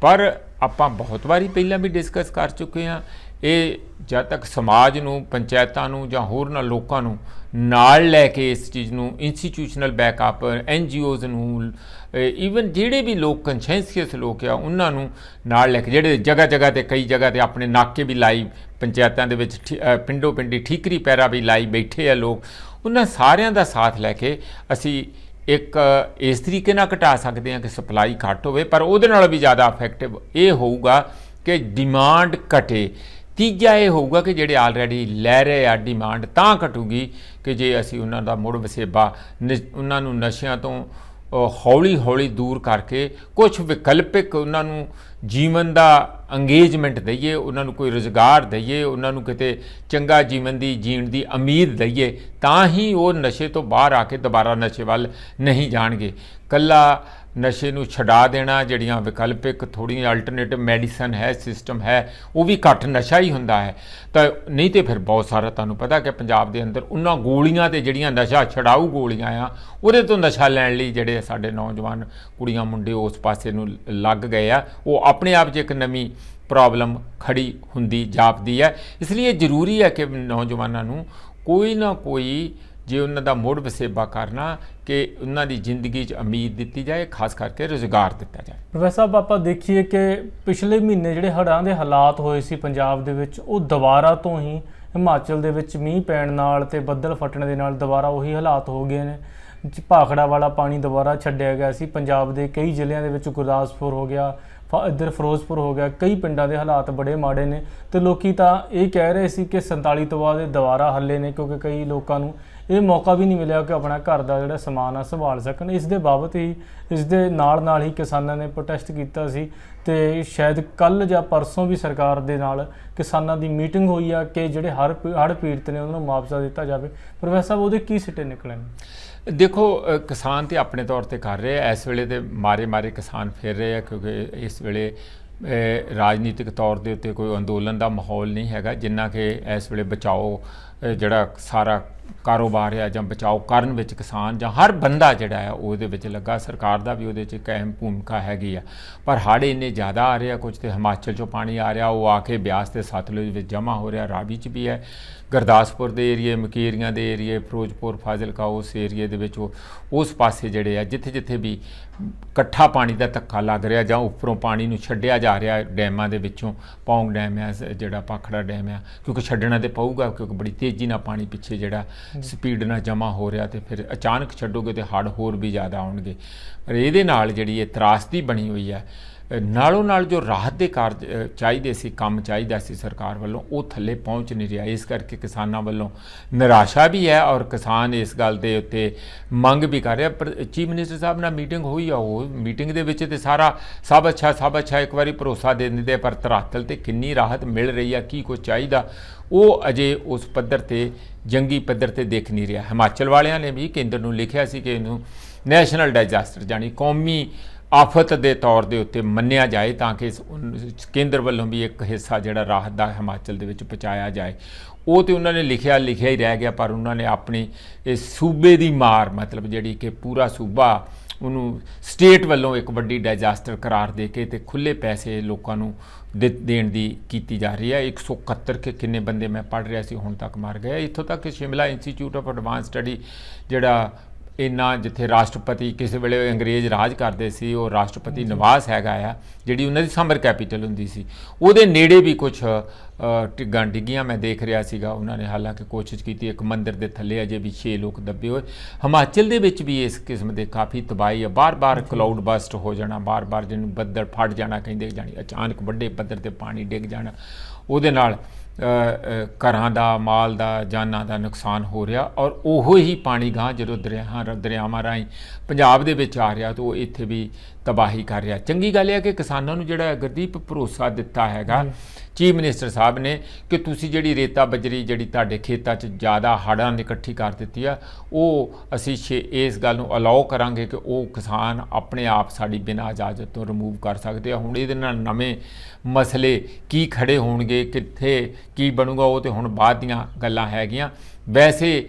ਪਰ ਆਪਾਂ ਬਹੁਤ ਵਾਰੀ ਪਹਿਲਾਂ ਵੀ ਡਿਸਕਸ ਕਰ ਚੁੱਕੇ ਹਾਂ, ਇਹ ਜਦ ਤੱਕ ਸਮਾਜ ਨੂੰ, ਪੰਚਾਇਤਾਂ ਨੂੰ ਜਾਂ ਹੋਰਨਾਂ ਲੋਕਾਂ ਨੂੰ ਨਾਲ ਲੈ ਕੇ ਇਸ ਚੀਜ਼ ਨੂੰ ਇੰਸਟੀਟਿਊਸ਼ਨਲ ਬੈਕਅਪ, NGOs ਨੂੰ, ਈਵਨ ਜਿਹੜੇ ਵੀ ਲੋਕ ਕੰਸ਼ੈਂਸੀਅਸ ਲੋਕ ਆ ਉਹਨਾਂ ਨੂੰ ਨਾਲ ਲੈ ਕੇ, ਜਿਹੜੇ ਜਗ੍ਹਾ 'ਤੇ ਕਈ ਜਗ੍ਹਾ 'ਤੇ ਆਪਣੇ ਨਾਕੇ ਵੀ ਲਾਈ, ਪੰਚਾਇਤਾਂ ਦੇ ਵਿੱਚ ਪਿੰਡੋ ਪਿੰਡੀ ਠੀਕਰੀ ਪੈਰਾ ਵੀ ਲਾਈ ਬੈਠੇ ਆ ਲੋਕ, ਉਹਨਾਂ ਸਾਰਿਆਂ ਦਾ ਸਾਥ ਲੈ ਕੇ ਅਸੀਂ ਇੱਕ ਇਸ ਤਰੀਕੇ ਨਾਲ ਘਟਾ ਸਕਦੇ ਹਾਂ ਕਿ ਸਪਲਾਈ ਘੱਟ ਹੋਵੇ, ਪਰ ਉਹਦੇ ਨਾਲ ਵੀ ਜ਼ਿਆਦਾ ਇਫੈਕਟਿਵ ਇਹ ਹੋਊਗਾ ਕਿ ਡਿਮਾਂਡ ਘਟੇ। ਤੀਜਾ ਇਹ ਹੋਊਗਾ ਕਿ ਜਿਹੜੇ ਆਲਰੇਡੀ ਲੈ ਰਹੇ ਆ ਡਿਮਾਂਡ ਤਾਂ ਘਟੂਗੀ ਕਿ ਜੇ ਅਸੀਂ ਉਹਨਾਂ ਦਾ ਮੁੜ ਵਸੇਬਾ, ਉਹਨਾਂ ਨੂੰ ਨਸ਼ਿਆਂ ਤੋਂ ਹੌਲੀ ਹੌਲੀ ਦੂਰ ਕਰਕੇ ਕੁਝ ਵਿਕਲਪਿਕ ਉਹਨਾਂ ਨੂੰ ਜੀਵਨ ਦਾ ਅੰਗੇਜਮੈਂਟ ਦਈਏ, ਉਹਨਾਂ ਨੂੰ ਕੋਈ ਰੁਜ਼ਗਾਰ ਦਈਏ, ਉਹਨਾਂ ਨੂੰ ਕਿਤੇ ਚੰਗਾ ਜੀਵਨ ਦੀ ਜੀਣ ਦੀ ਉਮੀਦ ਦਈਏ, ਤਾਂ ਹੀ ਉਹ ਨਸ਼ੇ ਤੋਂ ਬਾਹਰ ਆ ਕੇ ਦੁਬਾਰਾ ਨਸ਼ੇ ਵੱਲ ਨਹੀਂ ਜਾਣਗੇ। ਕੱਲਾ ਨਸ਼ੇ ਨੂੰ ਛਡਾ ਦੇਣਾ, ਜਿਹੜੀਆਂ ਵਿਕਲਪਿਕ ਥੋੜ੍ਹੀਆਂ ਅਲਟਰਨੇਟਿਵ ਮੈਡੀਸਨ ਹੈ, ਸਿਸਟਮ ਹੈ, ਉਹ ਵੀ ਘੱਟ ਨਸ਼ਾ ਹੀ ਹੁੰਦਾ ਹੈ। ਤਾਂ ਨਹੀਂ ਤਾਂ ਫਿਰ ਬਹੁਤ ਸਾਰਾ ਤੁਹਾਨੂੰ ਪਤਾ ਕਿ ਪੰਜਾਬ ਦੇ ਅੰਦਰ ਉਹਨਾਂ ਗੋਲੀਆਂ ਤੇ ਜਿਹੜੀਆਂ ਨਸ਼ਾ ਛਡਾਊ ਗੋਲੀਆਂ ਆ, ਉਹਦੇ ਤੋਂ ਨਸ਼ਾ ਲੈਣ ਲਈ ਜਿਹੜੇ ਸਾਡੇ ਨੌਜਵਾਨ ਕੁੜੀਆਂ ਮੁੰਡੇ ਉਸ ਪਾਸੇ ਨੂੰ ਲੱਗ ਗਏ ਆ, ਉਹ ਆਪਣੇ ਆਪ 'ਚ ਇੱਕ ਨਵੀਂ ਪ੍ਰੋਬਲਮ ਖੜੀ ਹੁੰਦੀ ਜਾਪਦੀ ਹੈ। ਇਸ ਲਈ ਇਹ ਜ਼ਰੂਰੀ ਹੈ ਕਿ ਨੌਜਵਾਨਾਂ ਨੂੰ ਕੋਈ ਨਾ ਕੋਈ ਜੇ ਉਹਨਾਂ ਦਾ ਮੁੜ ਵਸੇਬਾ ਕਰਨਾ ਕਿ ਉਹਨਾਂ ਦੀ ਜ਼ਿੰਦਗੀ 'ਚ ਉਮੀਦ ਦਿੱਤੀ ਜਾਏ, ਖਾਸ ਕਰਕੇ ਰੁਜ਼ਗਾਰ ਦਿੱਤਾ ਜਾਏ। ਪ੍ਰੋਫੈਸਰ ਸਾਹਿਬ, ਆਪਾਂ ਦੇਖੀਏ ਕਿ ਪਿਛਲੇ ਮਹੀਨੇ ਜਿਹੜੇ ਹੜ੍ਹਾਂ ਦੇ ਹਾਲਾਤ ਹੋਏ ਸੀ ਪੰਜਾਬ ਦੇ ਵਿੱਚ, ਉਹ ਦੁਬਾਰਾ ਤੋਂ ਹੀ ਹਿਮਾਚਲ ਦੇ ਵਿੱਚ ਮੀਂਹ ਪੈਣ ਨਾਲ ਤੇ ਬੱਦਲ ਫਟਣ ਦੇ ਨਾਲ ਦੁਬਾਰਾ ਉਹੀ ਹਾਲਾਤ ਹੋ ਗਏ ਨੇ। ਭਾਖੜਾ ਵਾਲਾ ਪਾਣੀ ਦੁਬਾਰਾ ਛੱਡਿਆ ਗਿਆ ਸੀ ਪੰਜਾਬ ਦੇ ਕਈ ਜ਼ਿਲ੍ਹਿਆਂ ਦੇ ਵਿੱਚ, ਗੁਰਦਾਸਪੁਰ ਹੋ ਗਿਆ, ਇੱਧਰ ਫਿਰੋਜ਼ਪੁਰ ਹੋ ਗਿਆ, ਕਈ ਪਿੰਡਾਂ ਦੇ ਹਾਲਾਤ ਬੜੇ ਮਾੜੇ ਨੇ। ਤੇ ਲੋਕੀ ਤਾਂ ਇਹ ਕਹਿ ਰਹੇ ਸੀ ਕਿ 47 ਤੋਂ ਬਾਅਦ ਇਹ ਦੁਬਾਰਾ ਹੱਲੇ ਨੇ, ਕਿਉਂਕਿ ਕਈ ਲੋਕਾਂ ਨੂੰ ਇਹ ਮੌਕਾ ਵੀ ਨਹੀਂ ਮਿਲਿਆ ਕਿ ਆਪਣਾ ਘਰ ਦਾ ਜਿਹੜਾ ਸਮਾਨ ਆ ਸੰਭਾਲ ਸਕਣ। ਇਸ ਦੇ ਬਾਬਤ ਹੀ, ਇਸ ਦੇ ਨਾਲ ਹੀ ਕਿਸਾਨਾਂ ਨੇ ਪ੍ਰੋਟੈਸਟ ਕੀਤਾ ਸੀ ਤੇ ਸ਼ਾਇਦ ਕੱਲ੍ਹ ਜਾਂ ਪਰਸੋਂ ਵੀ ਸਰਕਾਰ ਦੇ ਨਾਲ ਕਿਸਾਨਾਂ ਦੀ ਮੀਟਿੰਗ ਹੋਈ ਆ ਕਿ ਜਿਹੜੇ ਹੜ੍ਹ ਪੀੜਤ ਨੇ ਉਹਨਾਂ ਨੂੰ ਮੁਆਵਜ਼ਾ ਦਿੱਤਾ ਜਾਵੇ। ਪ੍ਰੋਫੈਸਰ ਸਾਹਿਬ, ਉਹਦੇ ਕੀ ਸਿੱਟੇ ਨਿਕਲੇ ਨੇ? ਦੇਖੋ, ਕਿਸਾਨ ਤੇ ਆਪਣੇ ਤੌਰ ਤੇ ਕਰ ਰਹੇ ਆ, ਇਸ ਵੇਲੇ ਤੇ ਮਾਰੇ ਕਿਸਾਨ ਫਿਰ ਰਹੇ ਆ, ਕਿਉਂਕਿ ਇਸ ਵੇਲੇ ਰਾਜਨੀਤਿਕ ਤੌਰ ਦੇ ਉੱਤੇ ਕੋਈ ਅੰਦੋਲਨ ਦਾ ਮਾਹੌਲ ਨਹੀਂ ਹੈਗਾ, ਜਿੰਨਾ ਕਿ ਇਸ ਵੇਲੇ ਬਚਾਓ ਜਿਹੜਾ ਸਾਰਾ ਕਾਰੋਬਾਰ ਆ ਜਾਂ ਬਚਾਓ ਕਰਨ ਵਿੱਚ ਕਿਸਾਨ ਜਾਂ ਹਰ ਬੰਦਾ ਜਿਹੜਾ ਹੈ ਉਹਦੇ ਵਿੱਚ ਲੱਗਾ। ਸਰਕਾਰ ਦਾ ਵੀ ਉਹਦੇ 'ਚ ਇੱਕ ਅਹਿਮ ਭੂਮਿਕਾ ਹੈਗੀ ਆ। ਪਰ ਹੜ੍ਹ ਇੰਨੇ ਜ਼ਿਆਦਾ ਆ ਰਹੇ ਆ, ਕੁਝ ਤੇ ਹਿਮਾਚਲ 'ਚੋਂ ਪਾਣੀ ਆ ਰਿਹਾ, ਉਹ ਆ ਕੇ ਬਿਆਸ ਤੇ ਸਤਲੁਜ ਵਿੱਚ ਜਮ੍ਹਾਂ ਹੋ ਰਿਹਾ, ਰਾਵੀ 'ਚ ਵੀ ਹੈ, ਗੁਰਦਾਸਪੁਰ ਦੇ ਏਰੀਏ, ਮਕੇਰੀਆਂ ਦੇ ਏਰੀਏ, ਫਿਰੋਜ਼ਪੁਰ, ਫਾਜ਼ਿਲਕਾ, ਉਸ ਏਰੀਏ ਦੇ ਵਿੱਚ ਉਸ ਪਾਸੇ ਜਿਹੜੇ ਆ ਜਿੱਥੇ ਜਿੱਥੇ ਵੀ ਇਕੱਠਾ ਪਾਣੀ ਦਾ ਧੱਕਾ ਲੱਗ ਰਿਹਾ ਜਾਂ ਉੱਪਰੋਂ ਪਾਣੀ ਨੂੰ ਛੱਡਿਆ ਜਾ ਰਿਹਾ ਡੈਮਾਂ ਦੇ ਵਿੱਚੋਂ, ਪੌਂਗ ਡੈਮ ਆ, ਜਿਹੜਾ ਭਾਖੜਾ ਡੈਮ ਆ, ਕਿਉਂਕਿ ਛੱਡਣਾ ਤੇ ਪਊਗਾ, ਕਿਉਂਕਿ ਬੜੀ ਤੇਜ਼ੀ ਨਾਲ ਪਾਣੀ ਪਿੱਛੇ ਜਿਹੜਾ ਸਪੀਡ ਨਾਲ ਜਮ੍ਹਾਂ ਹੋ ਰਿਹਾ, ਤੇ ਫਿਰ ਅਚਾਨਕ ਛੱਡੋਗੇ ਤੇ ਹੜ੍ਹ ਹੋਰ ਵੀ ਜ਼ਿਆਦਾ ਆਉਣਗੇ। ਪਰ ਇਹਦੇ ਨਾਲ ਜਿਹੜੀ ਇਹ ਤਰਾਸਦੀ ਬਣੀ ਹੋਈ ਹੈ, ਨਾਲੋਂ ਨਾਲ ਜੋ ਰਾਹਤ ਦੇ ਕਾਰਜ ਚਾਹੀਦੇ ਸੀ, ਕੰਮ ਚਾਹੀਦਾ ਸੀ ਸਰਕਾਰ ਵੱਲੋਂ, ਉਹ ਥੱਲੇ ਪਹੁੰਚ ਨਹੀਂ ਰਿਹਾ। ਇਸ ਕਰਕੇ ਕਿਸਾਨਾਂ ਵੱਲੋਂ ਨਿਰਾਸ਼ਾ ਵੀ ਹੈ ਔਰ ਕਿਸਾਨ ਇਸ ਗੱਲ ਦੇ ਉੱਤੇ ਮੰਗ ਵੀ ਕਰ ਰਿਹਾ। ਪਰ ਚੀਫ ਮਿਨਿਸਟਰ ਸਾਹਿਬ ਨਾਲ ਮੀਟਿੰਗ ਹੋਈ ਆ, ਉਹ ਮੀਟਿੰਗ ਦੇ ਵਿੱਚ ਤੇ ਸਾਰਾ ਸਭ ਅੱਛਾ ਇੱਕ ਵਾਰੀ ਭਰੋਸਾ ਦੇ ਦਿੰਦੇ, ਪਰ ਧਰਾਤਲ ਤੇ ਕਿੰਨੀ ਰਾਹਤ ਮਿਲ ਰਹੀ ਆ, ਕੀ ਕੁਝ ਚਾਹੀਦਾ, ਉਹ ਅਜੇ ਉਸ ਪੱਧਰ ਤੇ ਜੰਗੀ ਪੱਧਰ ਤੇ ਦੇਖ ਨਹੀਂ ਰਿਹਾ। ਹਿਮਾਚਲ ਵਾਲਿਆਂ ਨੇ ਵੀ ਕੇਂਦਰ ਨੂੰ ਲਿਖਿਆ ਸੀ ਕਿ ਇਹਨੂੰ ਨੈਸ਼ਨਲ ਡਿਜ਼ਾਸਟਰ ਜਾਣੀ ਕੌਮੀ ਆਫਤ ਦੇ ਤੌਰ ਦੇ ਉੱਤੇ ਮੰਨਿਆ ਜਾਏ, ਤਾਂ ਕਿ ਕੇਂਦਰ ਵੱਲੋਂ ਵੀ ਇੱਕ ਹਿੱਸਾ ਜਿਹੜਾ ਰਾਹਤ ਦਾ ਹਿਮਾਚਲ ਦੇ ਵਿੱਚ ਪਹੁੰਚਾਇਆ ਜਾਏ। ਉਹ ਤੇ ਉਹਨਾਂ ਨੇ ਲਿਖਿਆ ਹੀ ਰਹਿ ਗਿਆ, ਪਰ ਉਹਨਾਂ ਨੇ ਆਪਣੀ ਇਸ ਸੂਬੇ ਦੀ ਮਾਰ, ਮਤਲਬ ਜਿਹੜੀ ਕਿ ਪੂਰਾ ਸੂਬਾ ਉਹਨੂੰ ਸਟੇਟ ਵੱਲੋਂ ਇੱਕ ਵੱਡੀ ਡਿਜ਼ਾਸਟਰ ਕਰਾਰ ਦੇ ਕੇ ਤੇ ਖੁੱਲ੍ਹੇ ਪੈਸੇ ਲੋਕਾਂ ਨੂੰ ਦੇਣ ਦੀ ਕੀਤੀ ਜਾ ਰਹੀ ਹੈ। 171 ਕੇ ਕਿੰਨੇ ਬੰਦੇ ਮੈਂ ਪੜ੍ਹ ਰਿਹਾ ਸੀ ਹੁਣ ਤੱਕ ਮਰ ਗਏ। ਇੱਥੋਂ ਤੱਕ ਕਿ Shimla institute of advance study ਜਿਹੜਾ ਇੰਨਾ, ਜਿੱਥੇ ਰਾਸ਼ਟਰਪਤੀ ਕਿਸੇ ਵੇਲੇ ਅੰਗਰੇਜ਼ ਰਾਜ ਕਰਦੇ ਸੀ, ਉਹ ਰਾਸ਼ਟਰਪਤੀ ਨਿਵਾਸ ਹੈਗਾ ਆ, ਜਿਹੜੀ ਉਹਨਾਂ ਦੀ ਸਮਰ ਕੈਪੀਟਲ ਹੁੰਦੀ ਸੀ, ਉਹਦੇ ਨੇੜੇ ਵੀ ਕੁਛ ਟਿੱਗਾਂ ਡਿੱਗੀਆਂ ਮੈਂ ਦੇਖ ਰਿਹਾ ਸੀਗਾ। ਉਹਨਾਂ ਨੇ ਹਾਲਾਂਕਿ ਕੋਸ਼ਿਸ਼ ਕੀਤੀ, ਇੱਕ ਮੰਦਿਰ ਦੇ ਥੱਲੇ ਅਜੇ ਵੀ 6 ਲੋਕ ਦੱਬੇ ਹੋਏ। ਹਿਮਾਚਲ ਦੇ ਵਿੱਚ ਵੀ ਇਸ ਕਿਸਮ ਦੇ ਕਾਫੀ ਤਬਾਹੀ ਆ, ਬਾਰ-ਬਾਰ ਕਲਾਊਡ ਬਸਟ ਹੋ ਜਾਣਾ, ਬਾਰ-ਬਾਰ ਜਿਹਨੂੰ ਬੱਦਲ ਫਟ ਜਾਣਾ ਕਹਿੰਦੇ, ਜਾਣੀ ਅਚਾਨਕ ਵੱਡੇ ਪੱਧਰ ਤੇ ਪਾਣੀ ਡਿੱਗ ਜਾਣਾ, ਉਹਦੇ ਨਾਲ ਘਰਾਂ ਦਾ, ਮਾਲ ਦਾ, ਜਾਨਾਂ ਦਾ ਨੁਕਸਾਨ ਹੋ ਰਿਹਾ। ਔਰ ਉਹੋ ਹੀ ਪਾਣੀ ਗਾਂ ਜਦੋਂ ਦਰਿਆਵਾਂ ਰਾਹੀਂ ਪੰਜਾਬ ਦੇ ਵਿੱਚ ਆ ਰਿਹਾ ਤਾਂ ਉਹ ਇੱਥੇ ਵੀ ਤਬਾਹੀ ਕਰ ਰਿਹਾ। ਚੰਗੀ ਗੱਲ ਹੈ ਕਿ ਕਿਸਾਨਾਂ ਨੂੰ ਜਿਹੜਾ ਗੁਰਦੀਪ ਭਰੋਸਾ ਦਿੱਤਾ ਹੈਗਾ ਚੀਫ ਮਿਨਿਸਟਰ ਸਾਹਿਬ ਨੇ ਕਿ ਤੁਸੀਂ ਜਿਹੜੀ ਰੇਤਾ ਬਜਰੀ ਜਿਹੜੀ ਤੁਹਾਡੇ ਖੇਤਾਂ 'ਚ ਜ਼ਿਆਦਾ ਹੜ੍ਹਾਂ ਨੇ ਇਕੱਠੀ ਕਰ ਦਿੱਤੀ ਆ, ਉਹ ਅਸੀਂ ਇਸ ਗੱਲ ਨੂੰ ਅਲਾਓ ਕਰਾਂਗੇ ਕਿ ਉਹ ਕਿਸਾਨ ਆਪਣੇ ਆਪ ਸਾਡੀ ਬਿਨਾਂ ਇਜਾਜ਼ਤ ਤੋਂ ਰਿਮੂਵ ਕਰ ਸਕਦੇ ਆ। ਹੁਣ ਇਹਦੇ ਨਾਲ ਨਵੇਂ ਮਸਲੇ ਕੀ ਖੜੇ ਹੋਣਗੇ, ਕਿੱਥੇ ਕੀ ਬਣੂਗਾ, ਉਹ ਤਾਂ ਹੁਣ ਬਾਅਦ ਦੀਆਂ ਗੱਲਾਂ ਹੈਗੀਆਂ। ਵੈਸੇ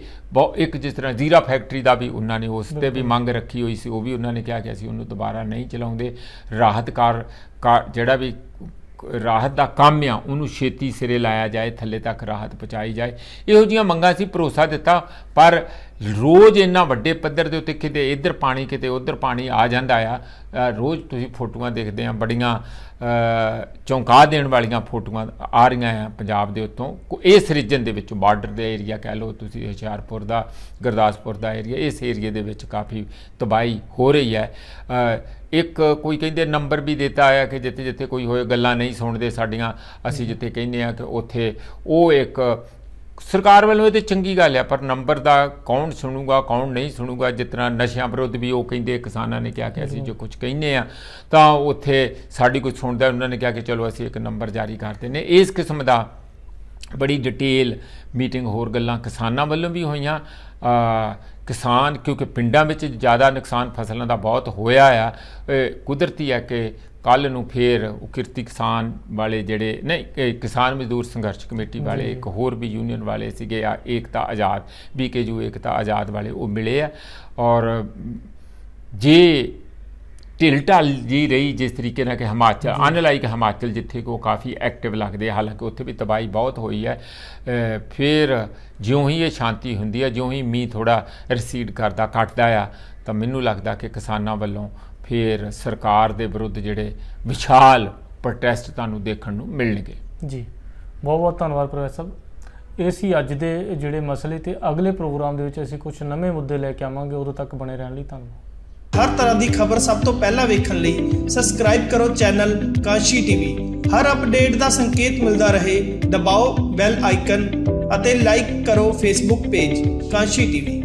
ਇੱਕ ਜਿਸ ਤਰ੍ਹਾਂ ਜ਼ੀਰਾ ਫੈਕਟਰੀ ਦਾ ਵੀ ਉਹਨਾਂ ਨੇ ਉਸ 'ਤੇ ਵੀ ਮੰਗ ਰੱਖੀ ਹੋਈ ਸੀ, ਉਹ ਵੀ ਉਹਨਾਂ ਨੇ ਕਿਹਾ ਕਿ ਅਸੀਂ ਉਹਨੂੰ ਦੁਬਾਰਾ ਨਹੀਂ ਚਲਾਉਂਦੇ। ਰਾਹਤ ਜਿਹੜਾ ਵੀ ਰਾਹਤ ਦਾ ਕੰਮ ਆ ਉਹਨੂੰ ਛੇਤੀ ਸਿਰੇ ਲਾਇਆ ਜਾਏ, ਥੱਲੇ ਤੱਕ ਰਾਹਤ ਪਹੁੰਚਾਈ ਜਾਏ, ਇਹੋ ਜਿਹੀਆਂ ਮੰਗਾਂ ਸੀ, ਭਰੋਸਾ ਦਿੱਤਾ। ਪਰ ਰੋਜ਼ ਇੰਨਾ ਵੱਡੇ ਪੱਧਰ ਦੇ ਉੱਤੇ ਕਿਤੇ ਇੱਧਰ ਪਾਣੀ ਕਿਤੇ ਉੱਧਰ ਪਾਣੀ ਆ ਜਾਂਦਾ ਆ। ਰੋਜ਼ ਤੁਸੀਂ ਫੋਟੋਆਂ ਦੇਖਦੇ ਆ, ਬੜੀਆਂ ਚੌਂਕਾ ਦੇਣ ਵਾਲੀਆਂ ਫੋਟੋਆਂ ਆ ਰਹੀਆਂ ਆ ਪੰਜਾਬ ਦੇ ਉੱਤੋਂ। ਇਸ ਰੀਜਨ ਦੇ ਵਿੱਚ ਬਾਰਡਰ ਦੇ ਏਰੀਆ ਕਹਿ ਲਓ ਤੁਸੀਂ, ਹੁਸ਼ਿਆਰਪੁਰ ਦਾ, ਗੁਰਦਾਸਪੁਰ ਦਾ ਏਰੀਆ, ਇਸ ਏਰੀਏ ਦੇ ਵਿੱਚ ਕਾਫੀ ਤਬਾਹੀ ਹੋ ਰਹੀ ਹੈ। ਇੱਕ ਕੋਈ ਕਹਿੰਦੇ ਨੰਬਰ ਵੀ ਦਿੱਤਾ ਆ ਕਿ ਜਿੱਥੇ ਜਿੱਥੇ ਕੋਈ ਹੋਏ ਗੱਲਾਂ ਨਹੀਂ ਸੁਣਦੇ ਸਾਡੀਆਂ, ਅਸੀਂ ਜਿੱਥੇ ਕਹਿੰਦੇ ਆ ਕਿ ਉੱਥੇ ਉਹ ਇੱਕ ਸਰਕਾਰ ਵੱਲੋਂ ਇਹ ਤਾਂ ਚੰਗੀ ਗੱਲ ਆ, ਪਰ ਨੰਬਰ ਦਾ ਕੌਣ ਸੁਣੂਗਾ ਕੌਣ ਨਹੀਂ ਸੁਣੂਗਾ। ਜਿਸ ਤਰ੍ਹਾਂ ਨਸ਼ਿਆਂ ਵਿਰੁੱਧ ਵੀ ਉਹ ਕਹਿੰਦੇ, ਕਿਸਾਨਾਂ ਨੇ ਕਿਹਾ ਕਿ ਅਸੀਂ ਜੋ ਕੁਝ ਕਹਿੰਦੇ ਆ ਤਾਂ ਉੱਥੇ ਸਾਡੀ ਕੋਈ ਸੁਣਦਾ, ਉਹਨਾਂ ਨੇ ਕਿਹਾ ਕਿ ਚਲੋ ਅਸੀਂ ਇੱਕ ਨੰਬਰ ਜਾਰੀ ਕਰਦੇ ਨੇ। ਇਸ ਕਿਸਮ ਦਾ ਬੜੀ ਡਿਟੇਲ ਮੀਟਿੰਗ, ਹੋਰ ਗੱਲਾਂ ਕਿਸਾਨਾਂ ਵੱਲੋਂ ਵੀ ਹੋਈਆਂ। ਕਿਸਾਨ ਕਿਉਂਕਿ ਪਿੰਡਾਂ ਵਿੱਚ ਜ਼ਿਆਦਾ ਨੁਕਸਾਨ ਫਸਲਾਂ ਦਾ ਬਹੁਤ ਹੋਇਆ ਆ। ਕੁਦਰਤੀ ਹੈ ਕਿ ਕੱਲ੍ਹ ਨੂੰ ਫੇਰ ਉਹ ਕਿਰਤੀ ਕਿਸਾਨ ਵਾਲੇ ਜਿਹੜੇ ਨਹੀਂ, ਕਿਸਾਨ ਮਜ਼ਦੂਰ ਸੰਘਰਸ਼ ਕਮੇਟੀ ਵਾਲੇ, ਇੱਕ ਹੋਰ ਵੀ ਯੂਨੀਅਨ ਵਾਲੇ ਸੀਗੇ ਆ, ਏਕਤਾ ਆਜ਼ਾਦ, BKU ਏਕਤਾ ਆਜ਼ਾਦ ਵਾਲੇ, ਉਹ ਮਿਲੇ ਆ। ਔਰ ਜੇ ਢਿੱਲ ਢਾਲ ਜੀ ਰਹੀ ਜਿਸ ਤਰੀਕੇ ਨਾਲ ਕਿ ਹਿਮਾਚਲ, ਅਨਲਾਈਕ ਹਿਮਾਚਲ ਜਿੱਥੇ ਕਿ ਉਹ ਕਾਫੀ ਐਕਟਿਵ ਲੱਗਦੇ ਆ, ਹਾਲਾਂਕਿ ਉੱਥੇ ਵੀ ਤਬਾਹੀ ਬਹੁਤ ਹੋਈ ਹੈ, ਫਿਰ ਜਿਉਂ ਹੀ ਇਹ ਸ਼ਾਂਤੀ ਹੁੰਦੀ ਹੈ, ਜਿਉਂ ਹੀ ਮੀਂਹ ਥੋੜ੍ਹਾ ਰਿਸੀਡ ਕਰਦਾ ਘਟਦਾ ਆ, ਤਾਂ ਮੈਨੂੰ ਲੱਗਦਾ ਕਿ ਕਿਸਾਨਾਂ ਵੱਲੋਂ ਫਿਰ ਸਰਕਾਰ ਦੇ ਵਿਰੁੱਧ ਜਿਹੜੇ ਵਿਸ਼ਾਲ ਪ੍ਰੋਟੈਸਟ ਤੁਹਾਨੂੰ ਦੇਖਣ ਨੂੰ ਮਿਲਣਗੇ। ਜੀ ਬਹੁਤ ਬਹੁਤ ਧੰਨਵਾਦ ਪ੍ਰੋਫੈਸਰ ਸਾਹਿਬ। ਇਹ ਸੀ ਅੱਜ ਦੇ ਜਿਹੜੇ ਮਸਲੇ, ਤੇ ਅਗਲੇ ਪ੍ਰੋਗਰਾਮ ਦੇ ਵਿੱਚ ਅਸੀਂ ਕੁਝ ਨਵੇਂ ਮੁੱਦੇ ਲੈ ਕੇ ਆਵਾਂਗੇ। ਉਦੋਂ ਤੱਕ ਬਣੇ ਰਹਿਣ ਲਈ ਧੰਨਵਾਦ। ਹਰ ਤਰ੍ਹਾਂ ਦੀ ਖਬਰ ਸਭ ਤੋਂ ਪਹਿਲਾਂ ਵੇਖਣ ਲਈ ਸਬਸਕ੍ਰਾਈਬ ਕਰੋ ਚੈਨਲ ਕਾਂਸ਼ੀ ਟੀਵੀ। ਹਰ ਅਪਡੇਟ ਦਾ ਸੰਕੇਤ ਮਿਲਦਾ ਰਹੇ, ਦਬਾਓ ਬੈਲ ਆਈਕਨ ਅਤੇ ਲਾਈਕ ਕਰੋ ਫੇਸਬੁੱਕ ਪੇਜ ਕਾਂਸ਼ੀ ਟੀਵੀ।